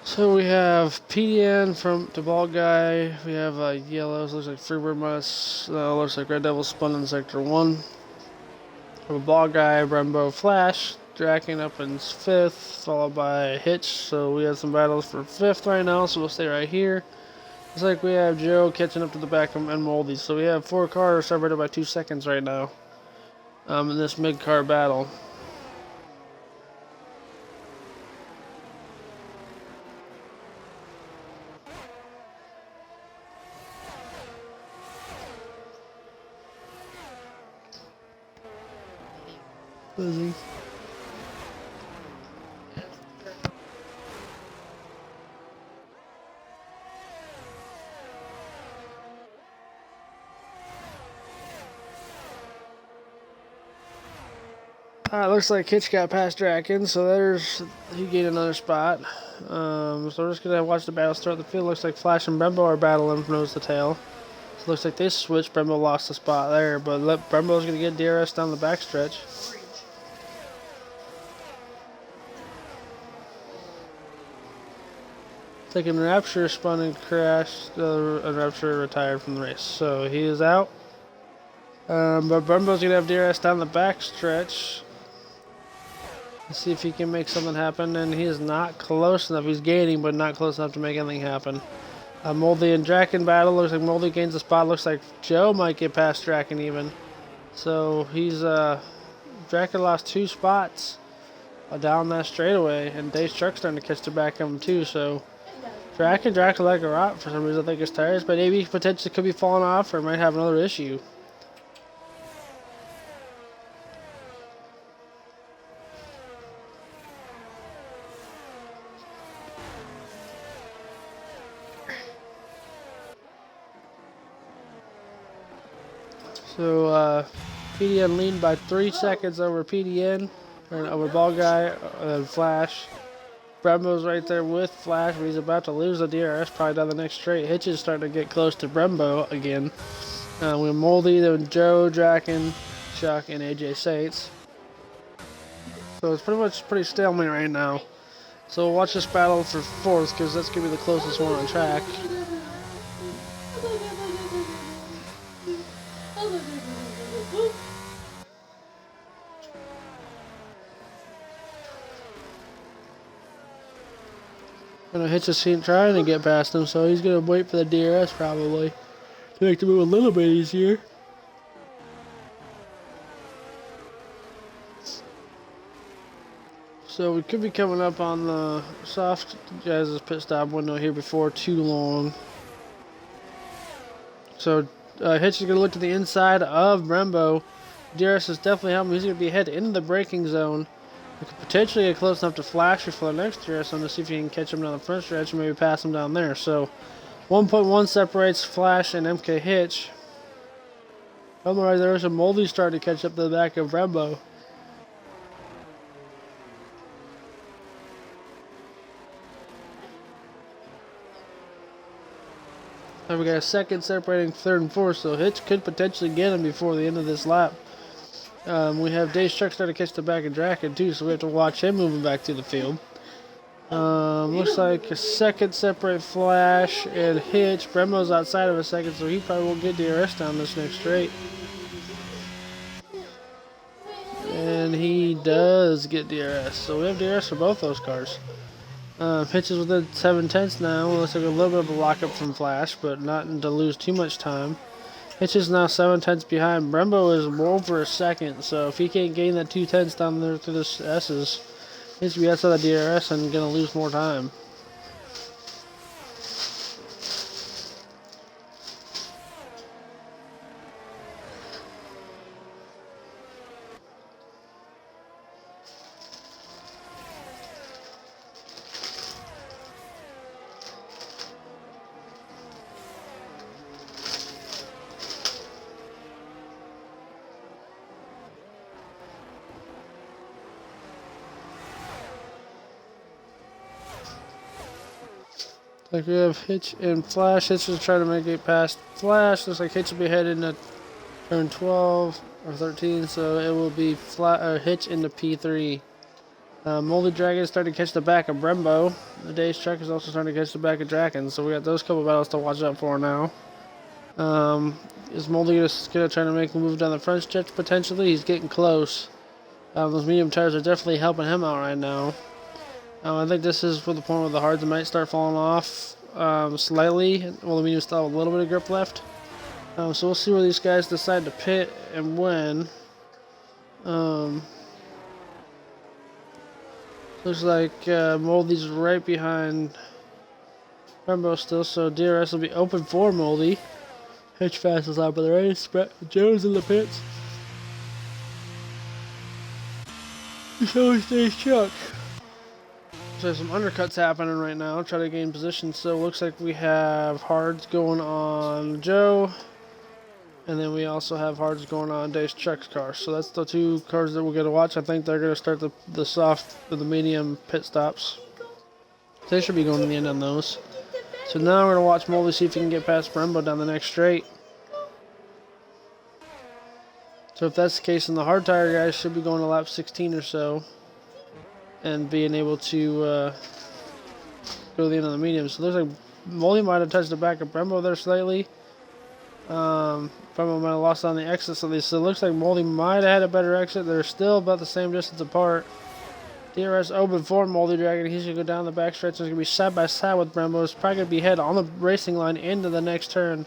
So we have PDN from the ball guy. We have yellows. Looks like Freebird Mus. Looks like Red Devil spun in sector 1. We have a ball guy, Brembo Flash, Draken up in 5th, followed by Hitch. So we have some battles for 5th right now, so we'll stay right here. Looks like we have Joe catching up to the back of Moldy. So we have 4 cars separated by 2 seconds right now in this mid-car battle. Busy. Alright, looks like Hitch got past Draken, so he gained another spot. So we're just gonna watch the battle start the field. Looks like Flash and Brembo are battling from nose to tail. So looks like they switched. Brembo lost the spot there, but Brembo's gonna get DRS down the backstretch. Taking Rapture, spun and crashed. And Rapture retired from the race, so he is out. But Brembo's gonna have DRS down the backstretch. Let's see if he can make something happen, and he is not close enough. He's gaining, but not close enough to make anything happen. Moldy and Draken battle. Looks like Moldy gains a spot. Looks like Joe might get past Draken even. So he's Draken lost 2 spots down that straightaway, and Dave's truck's starting to catch the back of him too. So Draken like a rot for some reason. I think his tires, but maybe potentially could be falling off or might have another issue. So PDN leaned by 3 seconds over PDN, or over ball guy, Flash. Brembo's right there with Flash, but he's about to lose the DRS probably down the next straight. Hitch is starting to get close to Brembo again. We have Moldy, then Joe, Draken, Chuck, and AJ Saints. So it's pretty stalemate right now. So we'll watch this battle for 4th, because that's going to be the closest one on track. Hitch is trying to get past him, so he's going to wait for the DRS probably to make the move a little bit easier. So we could be coming up on the soft guys' pit stop window here before too long. So Hitch is going to look to the inside of Brembo. DRS is definitely helping. He's going to be headed into the braking zone. We could potentially get close enough to Flash for the next DRS zone to see if you can catch him down the front stretch and maybe pass him down there. So 1.1 separates Flash and MK Hitch. Otherwise, there's a Moldy starting to catch up to the back of Brembo. And we got a second separating 3rd and 4th, so Hitch could potentially get him before the end of this lap. We have Dave's truck starting to catch the back of Draken too, so we have to watch him moving back to the field. Looks like a second separate Flash and Hitch. Brembo's outside of a second, so he probably won't get DRS down this next straight. And he does get DRS, so we have DRS for both those cars. Hitch is within 7/10 now. Looks like a little bit of a lockup from Flash, but not to lose too much time. Hitch is now 7/10 behind. Brembo is over a second, so if he can't gain that 2/10 down there through the S's, he's going to be outside the DRS and going to lose more time. Like we have Hitch and Flash. Hitch is trying to make it past Flash. Looks like Hitch will be headed into turn 12 or 13, so it will be Hitch into P3. Moldy Dragon is starting to catch the back of Brembo. The Day's Truck is also starting to catch the back of Draken, so we got those couple battles to watch out for now. Is Moldy going to try to make a move down the front stretch potentially? He's getting close. Those medium tires are definitely helping him out right now. I think this is for the point where the hards might start falling off slightly. Well, the mediums still have a little bit of grip left. So we'll see where these guys decide to pit and when. Looks like Moldy's right behind Brembo still, so DRS will be open for Moldy. Hitch fastest lap of the race. Joe's in the pits. So stays Chuck. So some undercuts happening right now, try to gain position. So it looks like we have hards going on Joe, and then we also have hards going on Dave's Chuck's car. So that's the two cars that we're going to watch. I think they're going to start the soft or the medium pit stops. They should be going to the end on those. So now we're going to watch Moldy see if he can get past Brembo down the next straight. So if that's the case, then the hard tire guys should be going to lap 16 or so and being able to go to the end of the medium. So it looks like Moldy might have touched the back of Brembo there slightly. Brembo might have lost on the exit, so it looks like Moldy might have had a better exit. They're still about the same distance apart. DRS open for Moldy Dragon. He's going to go down the back stretch. He's going to be side by side with Brembo. He's probably going to be ahead on the racing line into the next turn.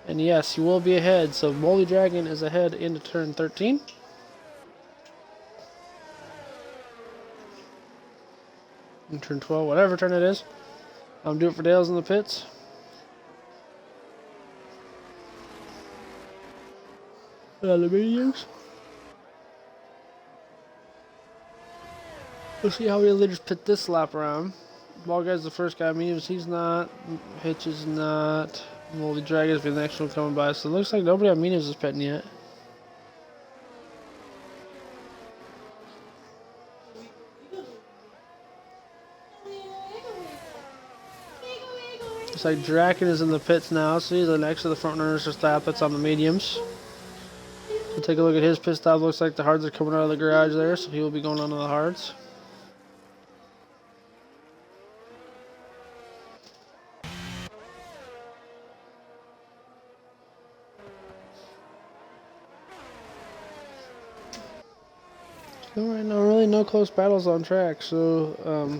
And yes, he will be ahead. So Moldy Dragon is ahead into turn 13. In turn 12, whatever turn it is. I'm doing it for Dale's in the pits. The mediums. We'll see how many leaders pit this lap around. Ball guy's the first guy. Mediums, he's not. Hitch is not. Moldy Dragon's be the next one coming by. So it looks like nobody on mediums is pitting yet. Looks like Draken is in the pits now, so he's the next to the front runners to stop. That's on the mediums. So take a look at his pit stop. Looks like the hards are coming out of the garage there, so he will be going on to the hards. Right now, really no close battles on track, so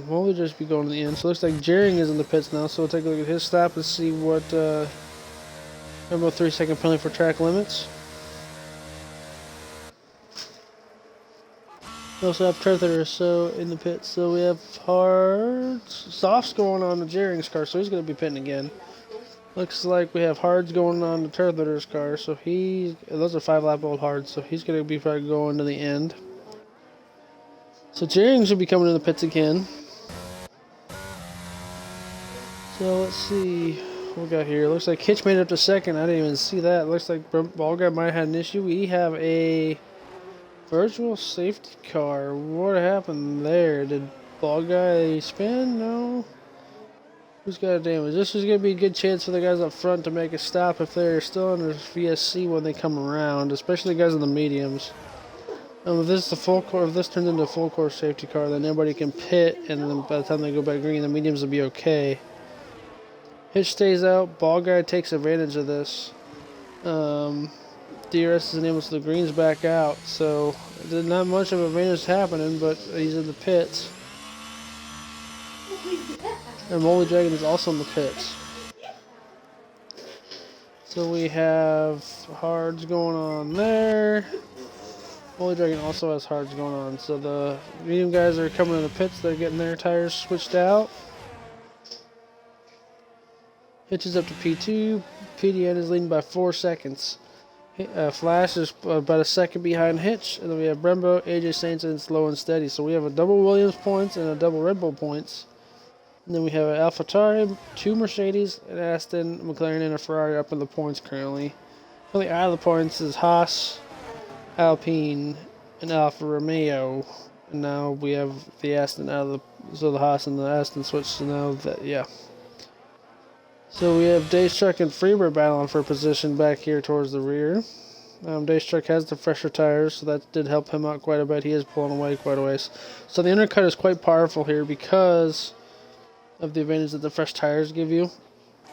we'll just be going to the end. So it looks like Jering is in the pits now, so we'll take a look at his stop and see what about 3-second penalty for track limits. We also have Turther so in the pits, so we have hards, softs going on the Jering's car, so he's going to be pitting again. Looks like we have hards going on the Turther's car, so those are 5-lap old hards, so he's going to be probably going to the end. So Jering should be coming in the pits again. So let's see what we got here. Looks like Hitch made it up to second. I didn't even see that. Looks like Ball Guy might have had an issue. We have a virtual safety car. What happened there? Did Ball Guy spin? No. Who's got damage? This is going to be a good chance for the guys up front to make a stop if they're still under VSC when they come around, especially the guys in the mediums. If this is the full course, if this turns into a full course safety car, then everybody can pit, and then by the time they go back green, the mediums will be okay. Hitch stays out. Ball guy takes advantage of this. DRS is enabled, so the green's back out. So there's not much of a advantage happening, but he's in the pits. And Molly Dragon is also in the pits. So we have hards going on there. Molly Dragon also has hards going on. So the medium guys are coming in the pits. They're getting their tires switched out. Hitch is up to P2. PDN is leading by 4 seconds. Flash is about a second behind Hitch. And then we have Brembo, AJ Saints, and Slow and Steady. So we have a double Williams points and a double Red Bull points. And then we have an AlphaTauri, 2 Mercedes, an Aston, McLaren, and a Ferrari up in the points currently. Currently out of the points is Haas, Alpine, and Alfa Romeo. And now we have the Aston out of the... So the Haas and the Aston switched to now that... Yeah. So we have Dave's Truck and Freebird battling for position back here towards the rear. Dave's Truck has the fresher tires, so that did help him out quite a bit. He is pulling away quite a ways. So the undercut is quite powerful here because of the advantage that the fresh tires give you.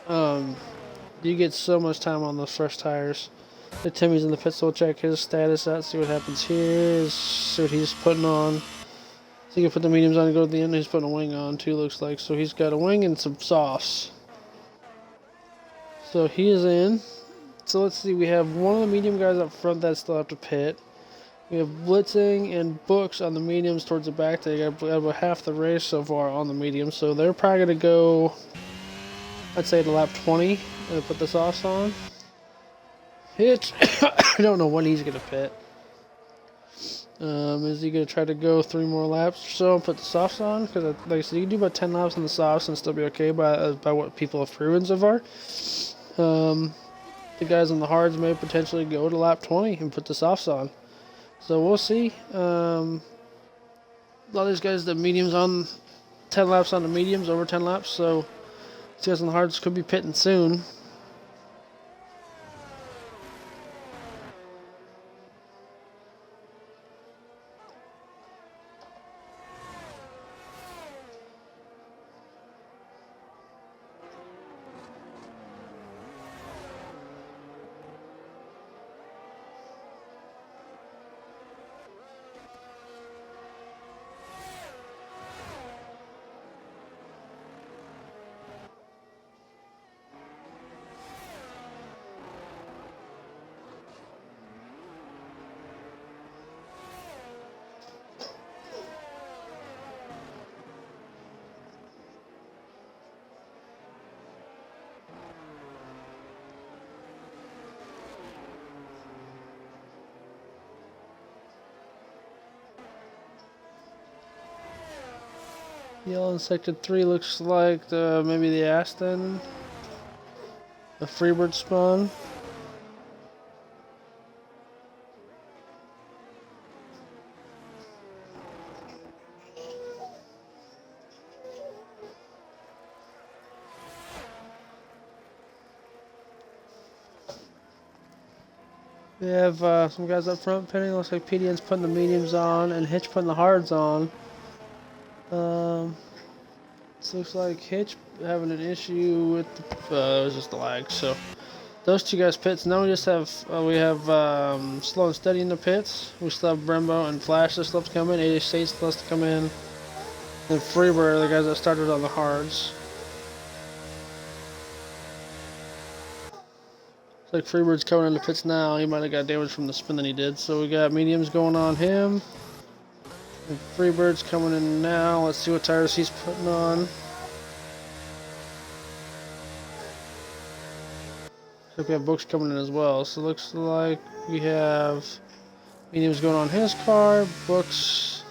You get so much time on those fresh tires. The Timmy's in the pit, so we'll check his status out, see what happens here, see what he's putting on. So you can put the mediums on and go to the end. He's putting a wing on too, looks like. So he's got a wing and some softs. So he is in. So let's see, we have one of the medium guys up front that still have to pit. We have Blitzing and Books on the mediums towards the back. They got about half the race so far on the mediums. So they're probably going to go, I'd say, to lap 20 and put the softs on. Hitch, I don't know when he's going to pit. Is he going to try to go 3 more laps or so and put the softs on? Because, like I said, you can do about 10 laps on the softs and still be okay by what people have proven so far. The guys on the hards may potentially go to lap 20 and put the softs on. So we'll see. A lot of these guys, the mediums on 10 laps on the mediums, over 10 laps. So these guys on the hards could be pitting soon. Yellow in Sector 3 looks like maybe the Aston. The Freebird spawn. We have some guys up front pitting. Looks like PDN's putting the mediums on and Hitch putting the hards on. This looks like Hitch having an issue with it was just the lag. So those two guys pits. Now we just have Slow and Steady in the pits. We still have Brembo and Flash that still have to come in. AJ State still has to come in. And Freebird, the guys that started on the hards. Looks like Freebird's coming in the pits now. He might have got damage from the spin that he did. So we got mediums going on him. And Freebird's coming in now. Let's see what tires he's putting on. Looks like we have Books coming in as well. So it looks like we have mediums going on his car. Books,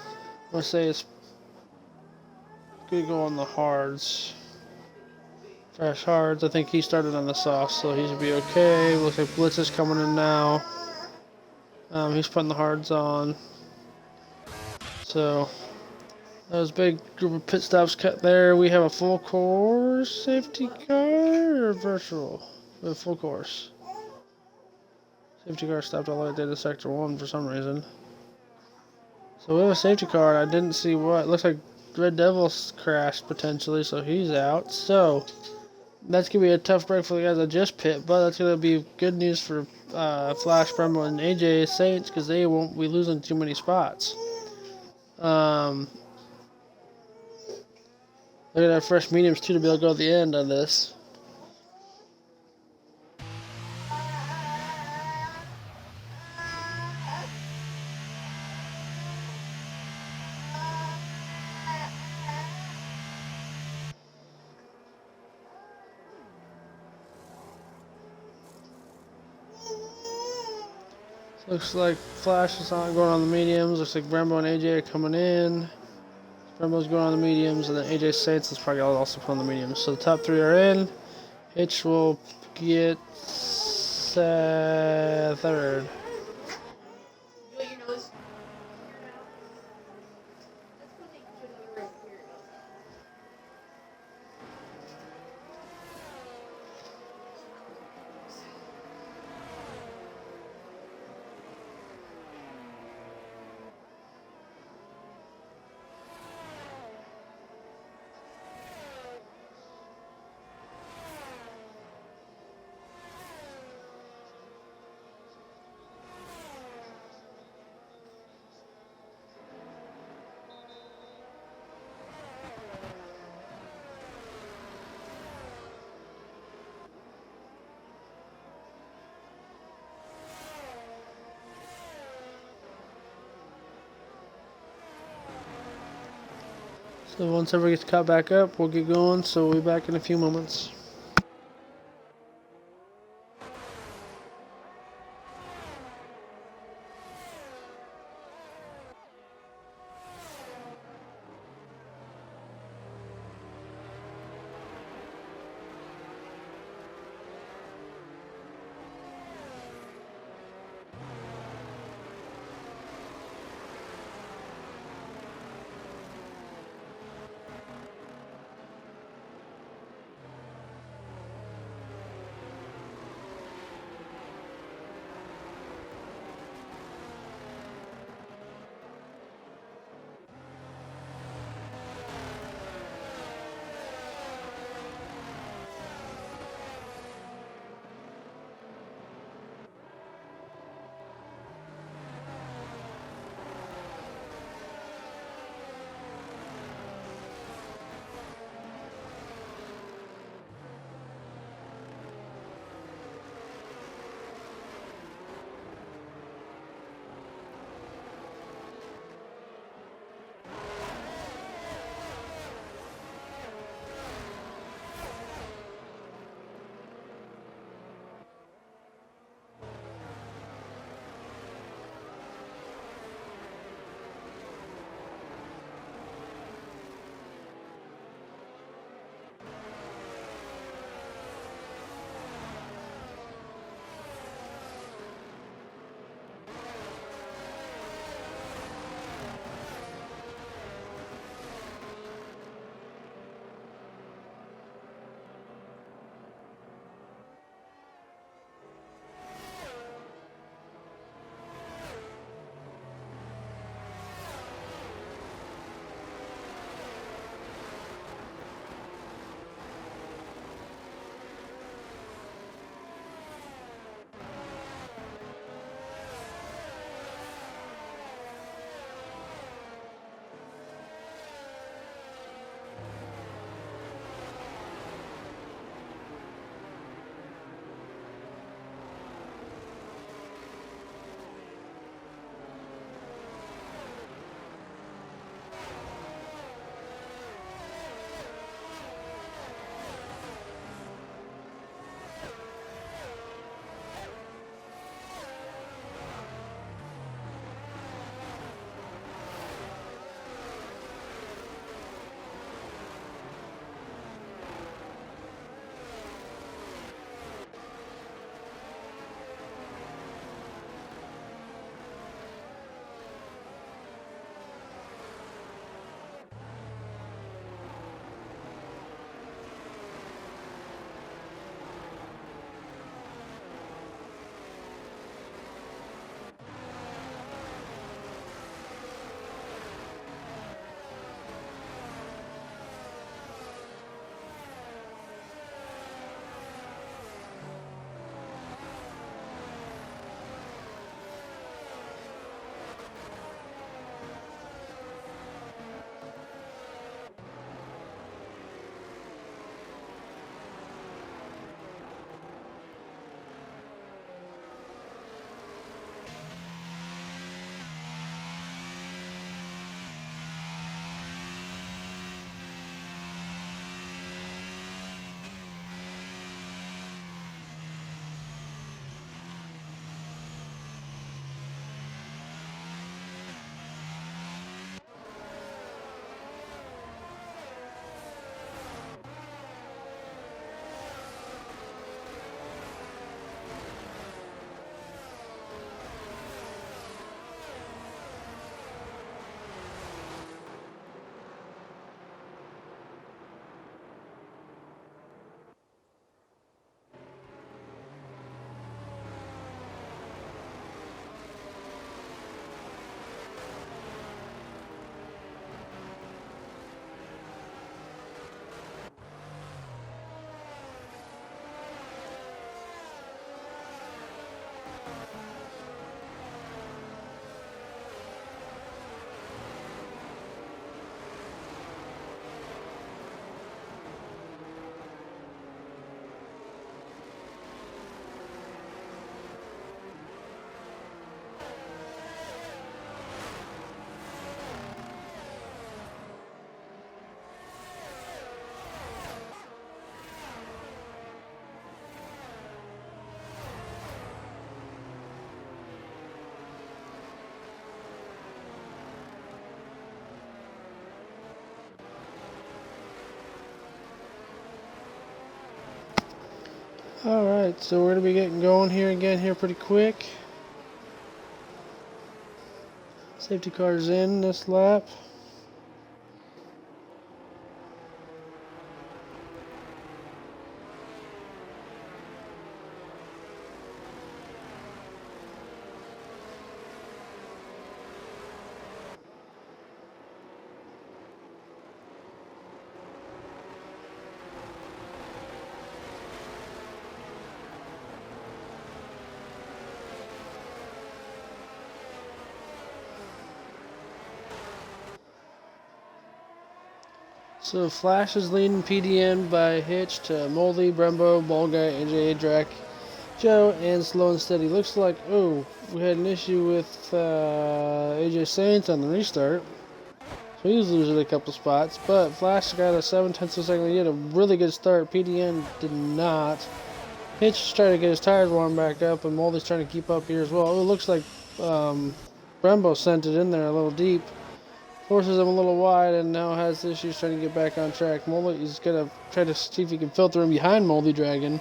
I want to say it's going to go on the hards. Fresh hards. I think he started on the soft, so he should be okay. Looks like Blitz is coming in now. He's putting the hards on. So that was a big group of pit stops cut there. We have a full course safety car or virtual? We have full course. Safety car stopped all the way to Sector 1 for some reason. So we have a safety car. I didn't see what. Looks like Red Devil's crashed potentially, so he's out. So that's gonna be a tough break for the guys that just pit, but that's gonna be good news for Flash, Brembo, and AJ Saints because they won't be losing too many spots. Look at our fresh mediums too to be able to go at the end on this. Looks like Flash is not going on the mediums. Looks like Brembo and AJ are coming in. Brembo's going on the mediums, and then AJ Saints is probably also put on the mediums. So the top three are in. Hitch will get third. So once everyone gets caught back up, we'll get going. So we'll be back in a few moments. Alright, so we're going to be getting going here again here pretty quick. Safety car's in this lap. So Flash is leading PDN by Hitch to Moldy, Brembo, Ball Guy, AJ, Drac, Joe, and Slow and Steady. Looks like, oh, we had an issue with AJ Saints on the restart. So he was losing a couple spots, but Flash got a 7/10 of a second. He had a really good start. PDN did not. Hitch is trying to get his tires warmed back up, and Moldy's trying to keep up here as well. Oh, it looks like Brembo sent it in there a little deep. Forces him a little wide and now has issues trying to get back on track. Moldy is going to try to see if he can filter him behind Moldy Dragon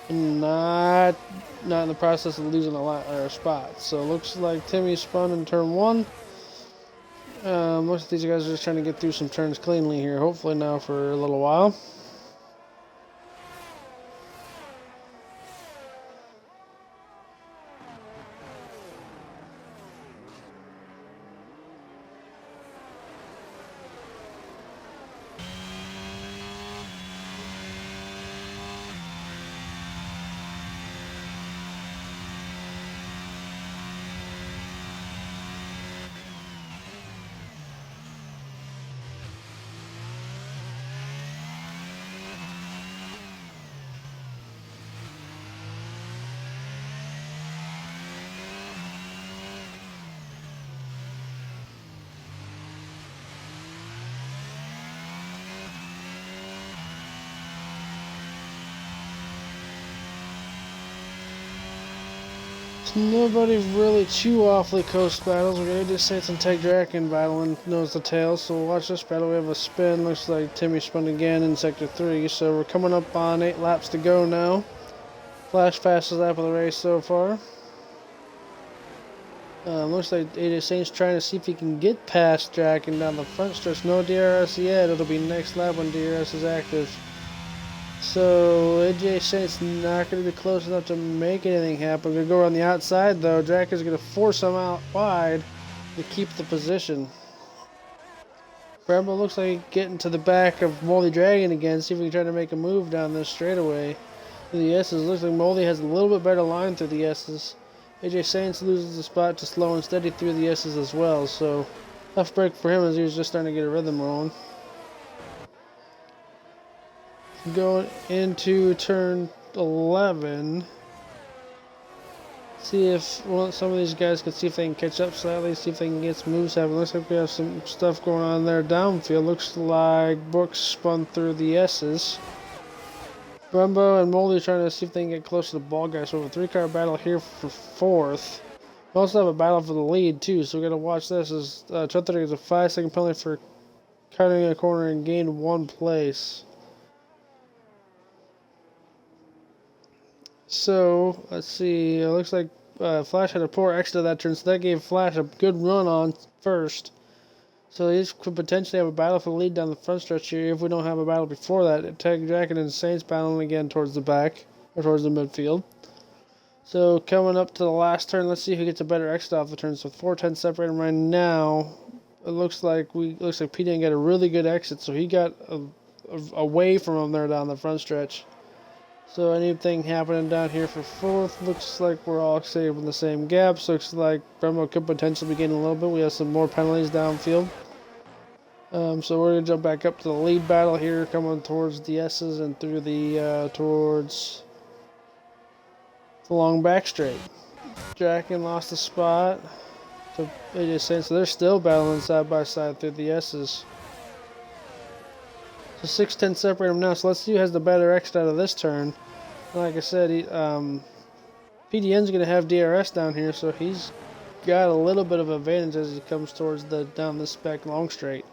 and not in the process of losing a spot. So it looks like Timmy spun in turn 1. Most of these guys are just trying to get through some turns cleanly here, hopefully now for a little while. Nobody really too awfully close battles. We're going to do Saints and Tech Draken battling nose to tail. So we'll watch this battle. We have a spin. Looks like Timmy spun again in Sector 3. So we're coming up on 8 laps to go now. Flash fastest lap of the race so far. Looks like AJ Saints trying to see if he can get past Draken down the front stretch. No DRS yet. It'll be next lap when DRS is active. So AJ Saints not going to be close enough to make anything happen. Going to go around the outside though. Drac is going to force him out wide to keep the position. Brembo looks like getting to the back of Moldy Dragon again. See if we can try to make a move down this straightaway. Through the S's. Looks like Moldy has a little bit better line through the S's. AJ Saints loses the spot to Slow and Steady through the S's as well. So tough break for him as he was just starting to get a rhythm rolling. Going into turn 11. See if some of these guys can see if they can catch up slightly, see if they can get some moves happening. Looks like we have some stuff going on there downfield. Looks like Brooks spun through the S's. Brembo and Moldy trying to see if they can get close to the ball guy. So we have a 3-car battle here for 4th. We also have a battle for the lead too, so we got to watch this. As Chutter gets a 5-second penalty for cutting a corner and gained 1 place. So, let's see, it looks like Flash had a poor exit of that turn, so that gave Flash a good run on first. So these could potentially have a battle for the lead down the front stretch here if we don't have a battle before that. Tech Draken and Saints battling again towards the back, or towards the midfield. So coming up to the last turn, let's see who gets a better exit off the turn. So 4-10 separating right now. It looks like PDN got a really good exit, so he got away from him there down the front stretch. So anything happening down here for 4th, looks like we're all saved in the same gaps. Looks like Brembo could potentially be getting a little bit. We have some more penalties downfield. So we're going to jump back up to the lead battle here, coming towards the S's and through the, towards the long back straight. Draken lost a spot to AJ Saints, so they're still battling side by side through the S's. So 6-10 separate them now. So let's see who has the better exit out of this turn. Like I said, PDN's going to have DRS down here, so he's got a little bit of advantage as he comes towards down this back long straight.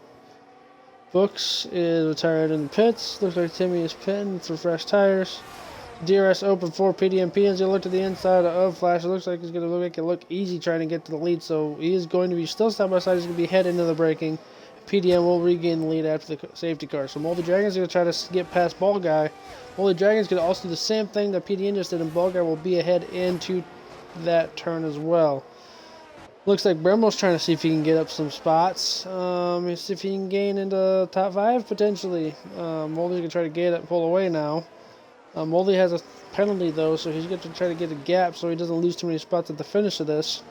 Books is retired in the pits. Looks like Timmy is pitting for fresh tires. DRS open for PDM. PDM's going to look to the inside of Flash. It looks like he's going to make it look easy trying to get to the lead. So he is going to be still side by side. He's going to be head into the braking. PDM will regain the lead after the safety car. So Moldy Dragon's going to try to get past Ball Guy. Moldy Dragon's going to also do the same thing that PDM just did, and Ball Guy will be ahead into that turn as well. Looks like Brembo's trying to see if he can get up some spots. See if he can gain into top 5 potentially. Moldy's going to try to get it, pull away now. Moldy has a penalty though, so he's going to try to get a gap so he doesn't lose too many spots at the finish of this.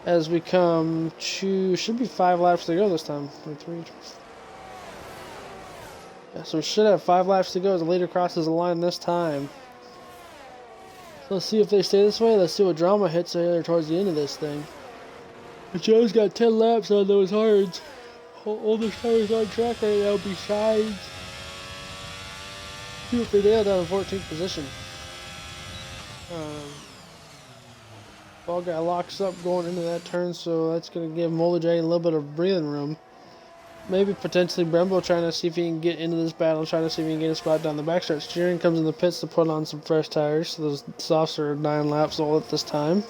As we come to, should be 5 laps to go this time. 3. Yeah, so we should have 5 laps to go as the leader crosses the line this time. So let's see if they stay this way. Let's see what drama hits there towards the end of this thing. But Joe's got 10 laps on those hards. All the cars on track right now besides Super Dale down in 14th position. Ball Guy locks up going into that turn, so that's going to give Moldy Dragon a little bit of breathing room. Maybe potentially Brembo trying to see if he can get into this battle, trying to see if he can get a spot down the backstretch. Steering comes in the pits to put on some fresh tires. So those softs are 9 laps old at this time.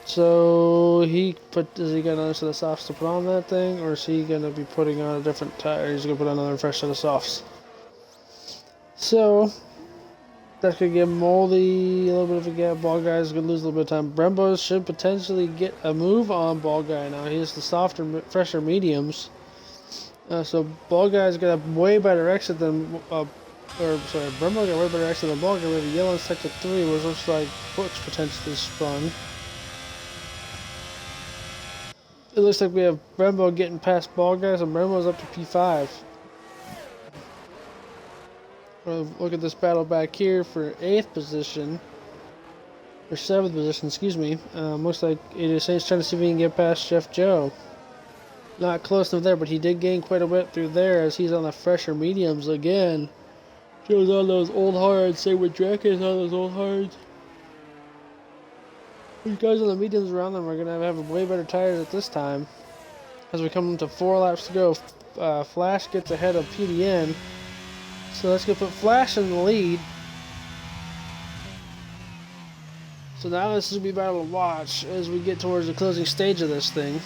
So is he got another set of softs to put on that thing, or is he going to be putting on a different tire? He's going to put on another fresh set of softs. So that's going to give Moldy a little bit of a gap. Ball Guy's going to lose a little bit of time. Brembo should potentially get a move on Ball Guy now. He has the softer, fresher mediums. So Ball Guy's got a way better exit than, Brembo got way better exit than Ball Guy. We have a yellow in sector 3, which looks like Brooks potentially spun. It looks like we have Brembo getting past Ball Guys, and Brembo's up to P5. We'll look at this battle back here for 8th position. Or 7th position, excuse me. Looks like AJ Saints trying to see if he can get past Chef Joe. Not close enough there, but he did gain quite a bit through there as he's on the fresher mediums again. Joe's on those old hards, same with Drake is on those old hards. These guys on the mediums around them are going to have way better tires at this time. As we come to 4 laps to go, Flash gets ahead of PDN. So that's going to put Flash in the lead. So now this is going to be battle to watch as we get towards the closing stage of this thing.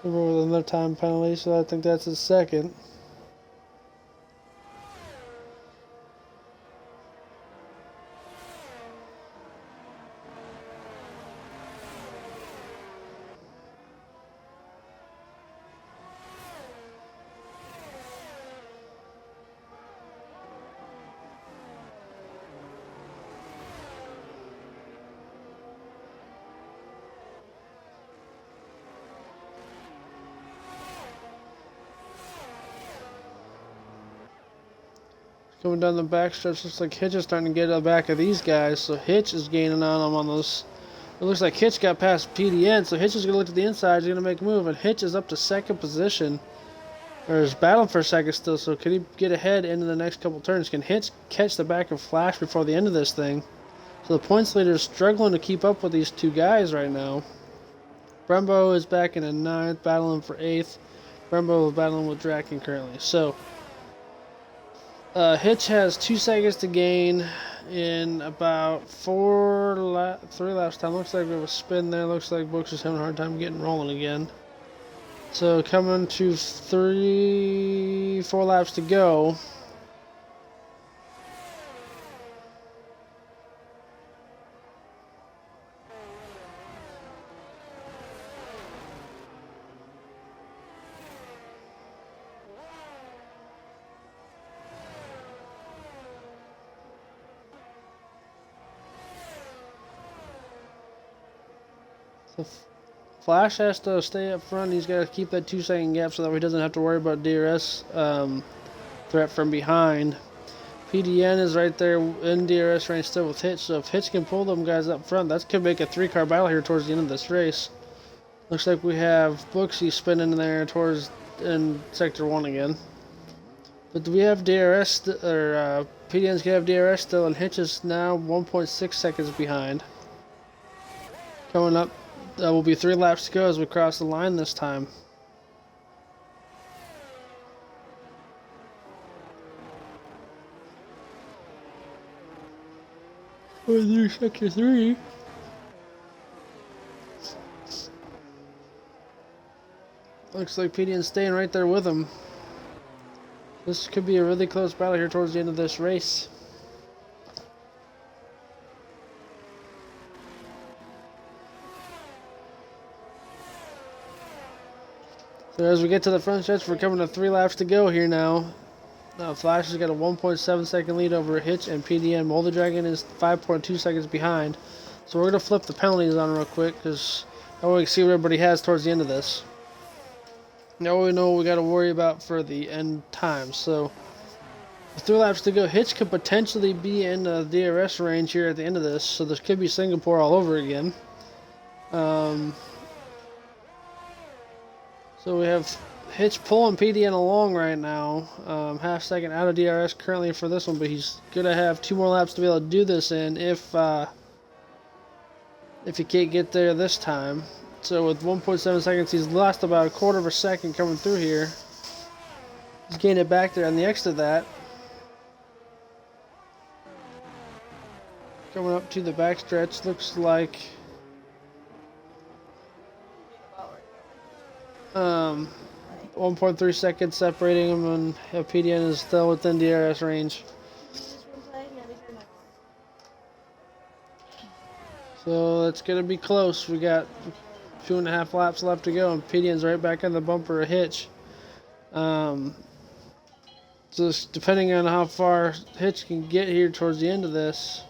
With another time penalty, so I think that's his second. Coming down the backstretch, looks like Hitch is starting to get to the back of these guys, so Hitch is gaining on them on those. It looks like Hitch got past PDN, so Hitch is going to look to the inside, he's going to make a move, and Hitch is up to 2nd position. Or is battling for 2nd still, so can he get ahead into the next couple turns? Can Hitch catch the back of Flash before the end of this thing? So the points leader is struggling to keep up with these 2 guys right now. Brembo is back in 9th, battling for 8th. Brembo is battling with Draken currently. So Hitch has 2 seconds to gain in about 3 laps time. Looks like we have a spin there. Looks like Brooks is having a hard time getting rolling again. So coming to 4 laps to go. So Flash has to stay up front. He's got to keep that 2-second gap so that he doesn't have to worry about DRS threat from behind. PDN is right there in DRS range still with Hitch, so if Hitch can pull them guys up front, that could make a 3-car battle here towards the end of this race. Looks like we have Booksy spinning there in Sector 1 again. But do we have DRS, PDN's going to have DRS still, and Hitch is now 1.6 seconds behind. Coming up That will be 3 laps to go as we cross the line this time. We're through sector 3. Looks like PDN's staying right there with him. This could be a really close battle here towards the end of this race. So as we get to the front stretch, we're coming to 3 laps to go here now. Flash has got a 1.7 second lead over Hitch and PDN. Moldy Dragon is 5.2 seconds behind. So we're going to flip the penalties on real quick because I want to see what everybody has towards the end of this. Now we know what we got to worry about for the end time. So with 3 laps to go, Hitch could potentially be in the DRS range here at the end of this. So this could be Singapore all over again. So we have Hitch pulling PDN along right now. Half second out of DRS currently for this one, but he's going to have 2 more laps to be able to do this in if he can't get there this time. So with 1.7 seconds, he's lost about a quarter of a second coming through here. He's gained it back there on the exit of that. Coming up to the backstretch, looks like 1.3 seconds separating him, and PDN is still within DRS range. So it's going to be close. We got 2.5 laps left to go, and PDN's right back on the bumper of Hitch. So depending on how far Hitch can get here towards the end of this,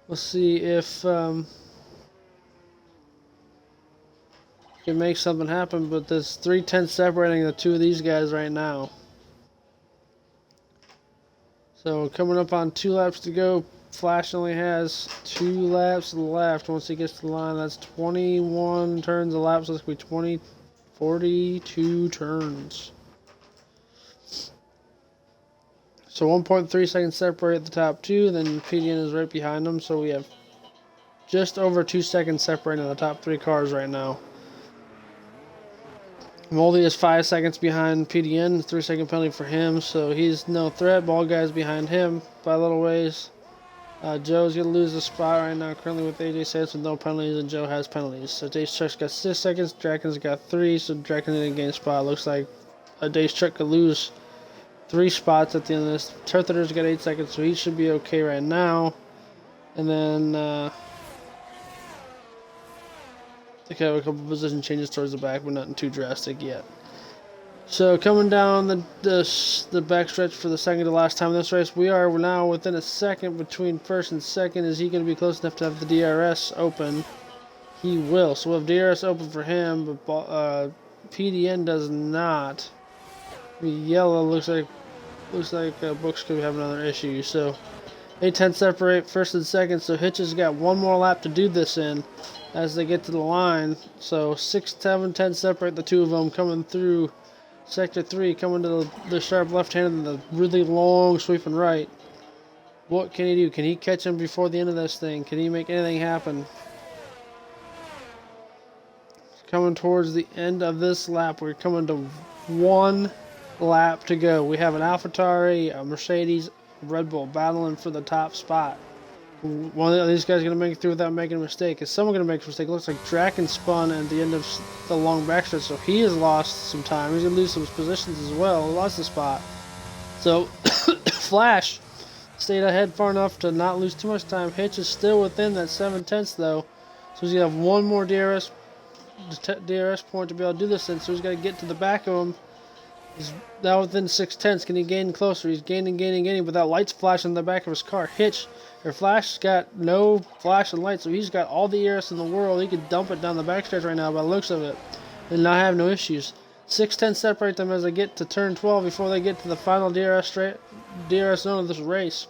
we'll see if can make something happen. But there's 3/10 separating the 2 of these guys right now. So coming up on 2 laps to go. Flash only has 2 laps left. Once he gets to the line, that's 21 turns a lap, so it's going to be 42 turns. So 1.3 seconds separate the top 2, then PDN is right behind them, so we have just over 2 seconds separating the top 3 cars right now. Moldy is 5 seconds behind PDN, 3-second penalty for him, so he's no threat. Ball guy's behind him by a little ways. Joe's going to lose the spot right now, currently with AJ Saints with no penalties, and Joe has penalties. So Dace Truck's got 6 seconds, Draken's got 3, so Draken didn't gain a spot. Looks like Dace Truck could lose 3 spots at the end of this. Turther's got 8 seconds, so he should be okay right now. And then they have a couple position changes towards the back, but nothing too drastic yet. So coming down the backstretch for the second to last time in this race, we are now within a second between first and second. Is he going to be close enough to have the DRS open? He will. So we'll have DRS open for him, but PDN does not. The yellow looks like Books could have another issue. So 8/10 separate first and second. So Hitch has got 1 more lap to do this in as they get to the line. So 6, 7, 10 separate the 2 of them coming through Sector 3, coming to the sharp left hand and the really long sweeping right. What can he do? Can he catch him before the end of this thing? Can he make anything happen? Coming towards the end of this lap, we're coming to 1 lap to go. We have an AlphaTauri, a Mercedes, Red Bull battling for the top spot. One of these guys is going to make it through without making a mistake. Is someone going to make a mistake? It looks like Draken spun at the end of the long backstretch, so he has lost some time. He's going to lose some positions as well. He lost the spot. So Flash stayed ahead far enough to not lose too much time. Hitch is still within that 7/10 though, so he's going to have 1 more DRS point to be able to do this in. So he's got to get to the back of him. He's now within 6/10. Can he gain closer? He's gaining, but that light's flashing in the back of his car. Flash's got no flashing light, so he's got all the DRS in the world. He could dump it down the backstretch right now by the looks of it and not have no issues. 6/10 separate them as they get to turn 12 before they get to the final DRS zone of this race.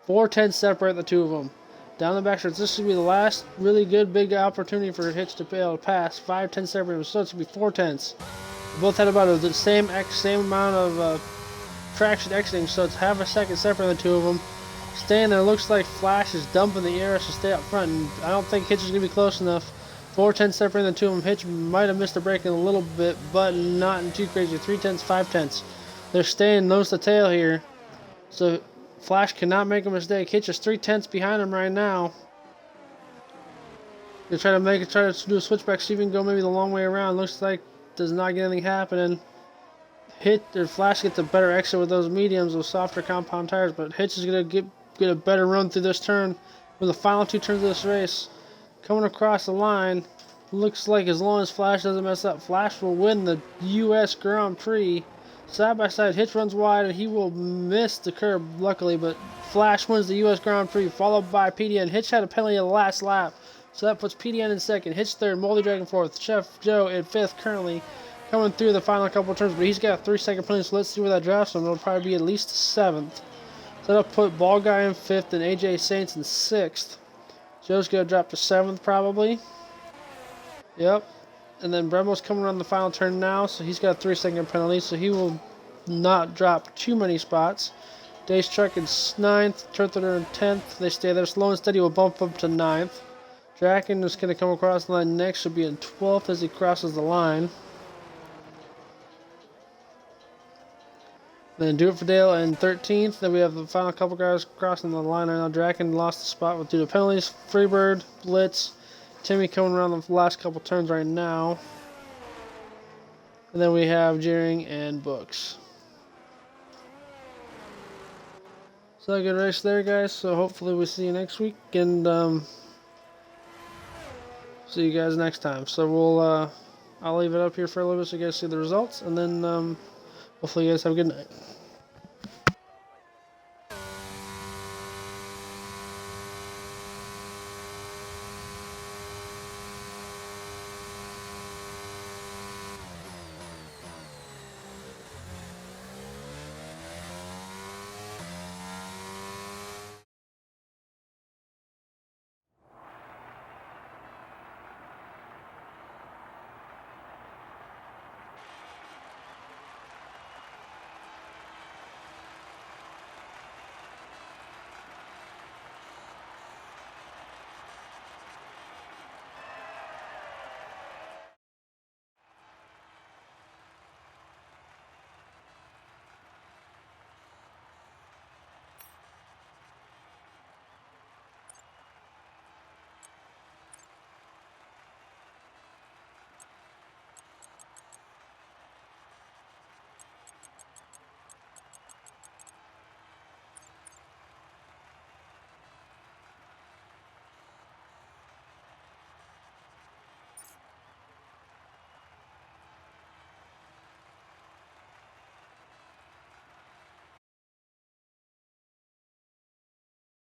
4/10 separate the 2 of them. Down the backstretch, this should be the last really good big opportunity for Hitch to be able to pass. 5/10 separate them, so it's going to be 4/10. Both had about the same amount of traction exiting, so it's half a second separating the 2 of them. Staying there, looks like Flash is dumping the DRS to stay up front, and I don't think Hitch is going to be close enough 4/10 separating the two of them. Hitch might have missed a break in a little bit, but not too crazy. 3/10, 5/10. They're staying nose to tail here. So Flash cannot make a mistake. Hitch is 3/10 behind him right now. They try to do a switchback, see if he can go maybe the long way around. Looks like does not get anything happening. Flash gets a better exit with those mediums, those softer compound tires, but Hitch is gonna get a better run through this turn with the final 2 turns of this race. Coming across the line, looks like as long as Flash doesn't mess up, Flash will win the U.S. Grand Prix. Side by side, Hitch runs wide and he will miss the curb, luckily, but Flash wins the U.S. Grand Prix, followed by PDN. Hitch had a penalty in the last lap, so that puts PDN in second. Hitch third, Moldy Dragon fourth, Chef Joe in fifth currently, coming through the final couple of turns, but he's got a 3-second penalty, so let's see where that drops him. It'll probably be at least seventh. So that'll put Ball Guy in fifth and AJ Saints in sixth. Joe's going to drop to 7th probably. Yep. And then Brembo's coming around the final turn now, so he's got a 3-second penalty, so he will not drop too many spots. Dave's Truck is 9th, Turtler in 10th. They stay there. Slow and Steady will bump up to 9th. Draken is going to come across the line next. Should be in 12th as he crosses the line. Then Do It for Dale in 13th. Then we have the final couple guys crossing the line right now. Draken lost the spot due to penalties. Freebird, Blitz, Timmy coming around the last couple turns right now. And then we have Jeering and Books. So a good race there, guys. So hopefully we see you next week, and see you guys next time. So I'll leave it up here for a little bit so you guys see the results, and then hopefully you guys have a good night.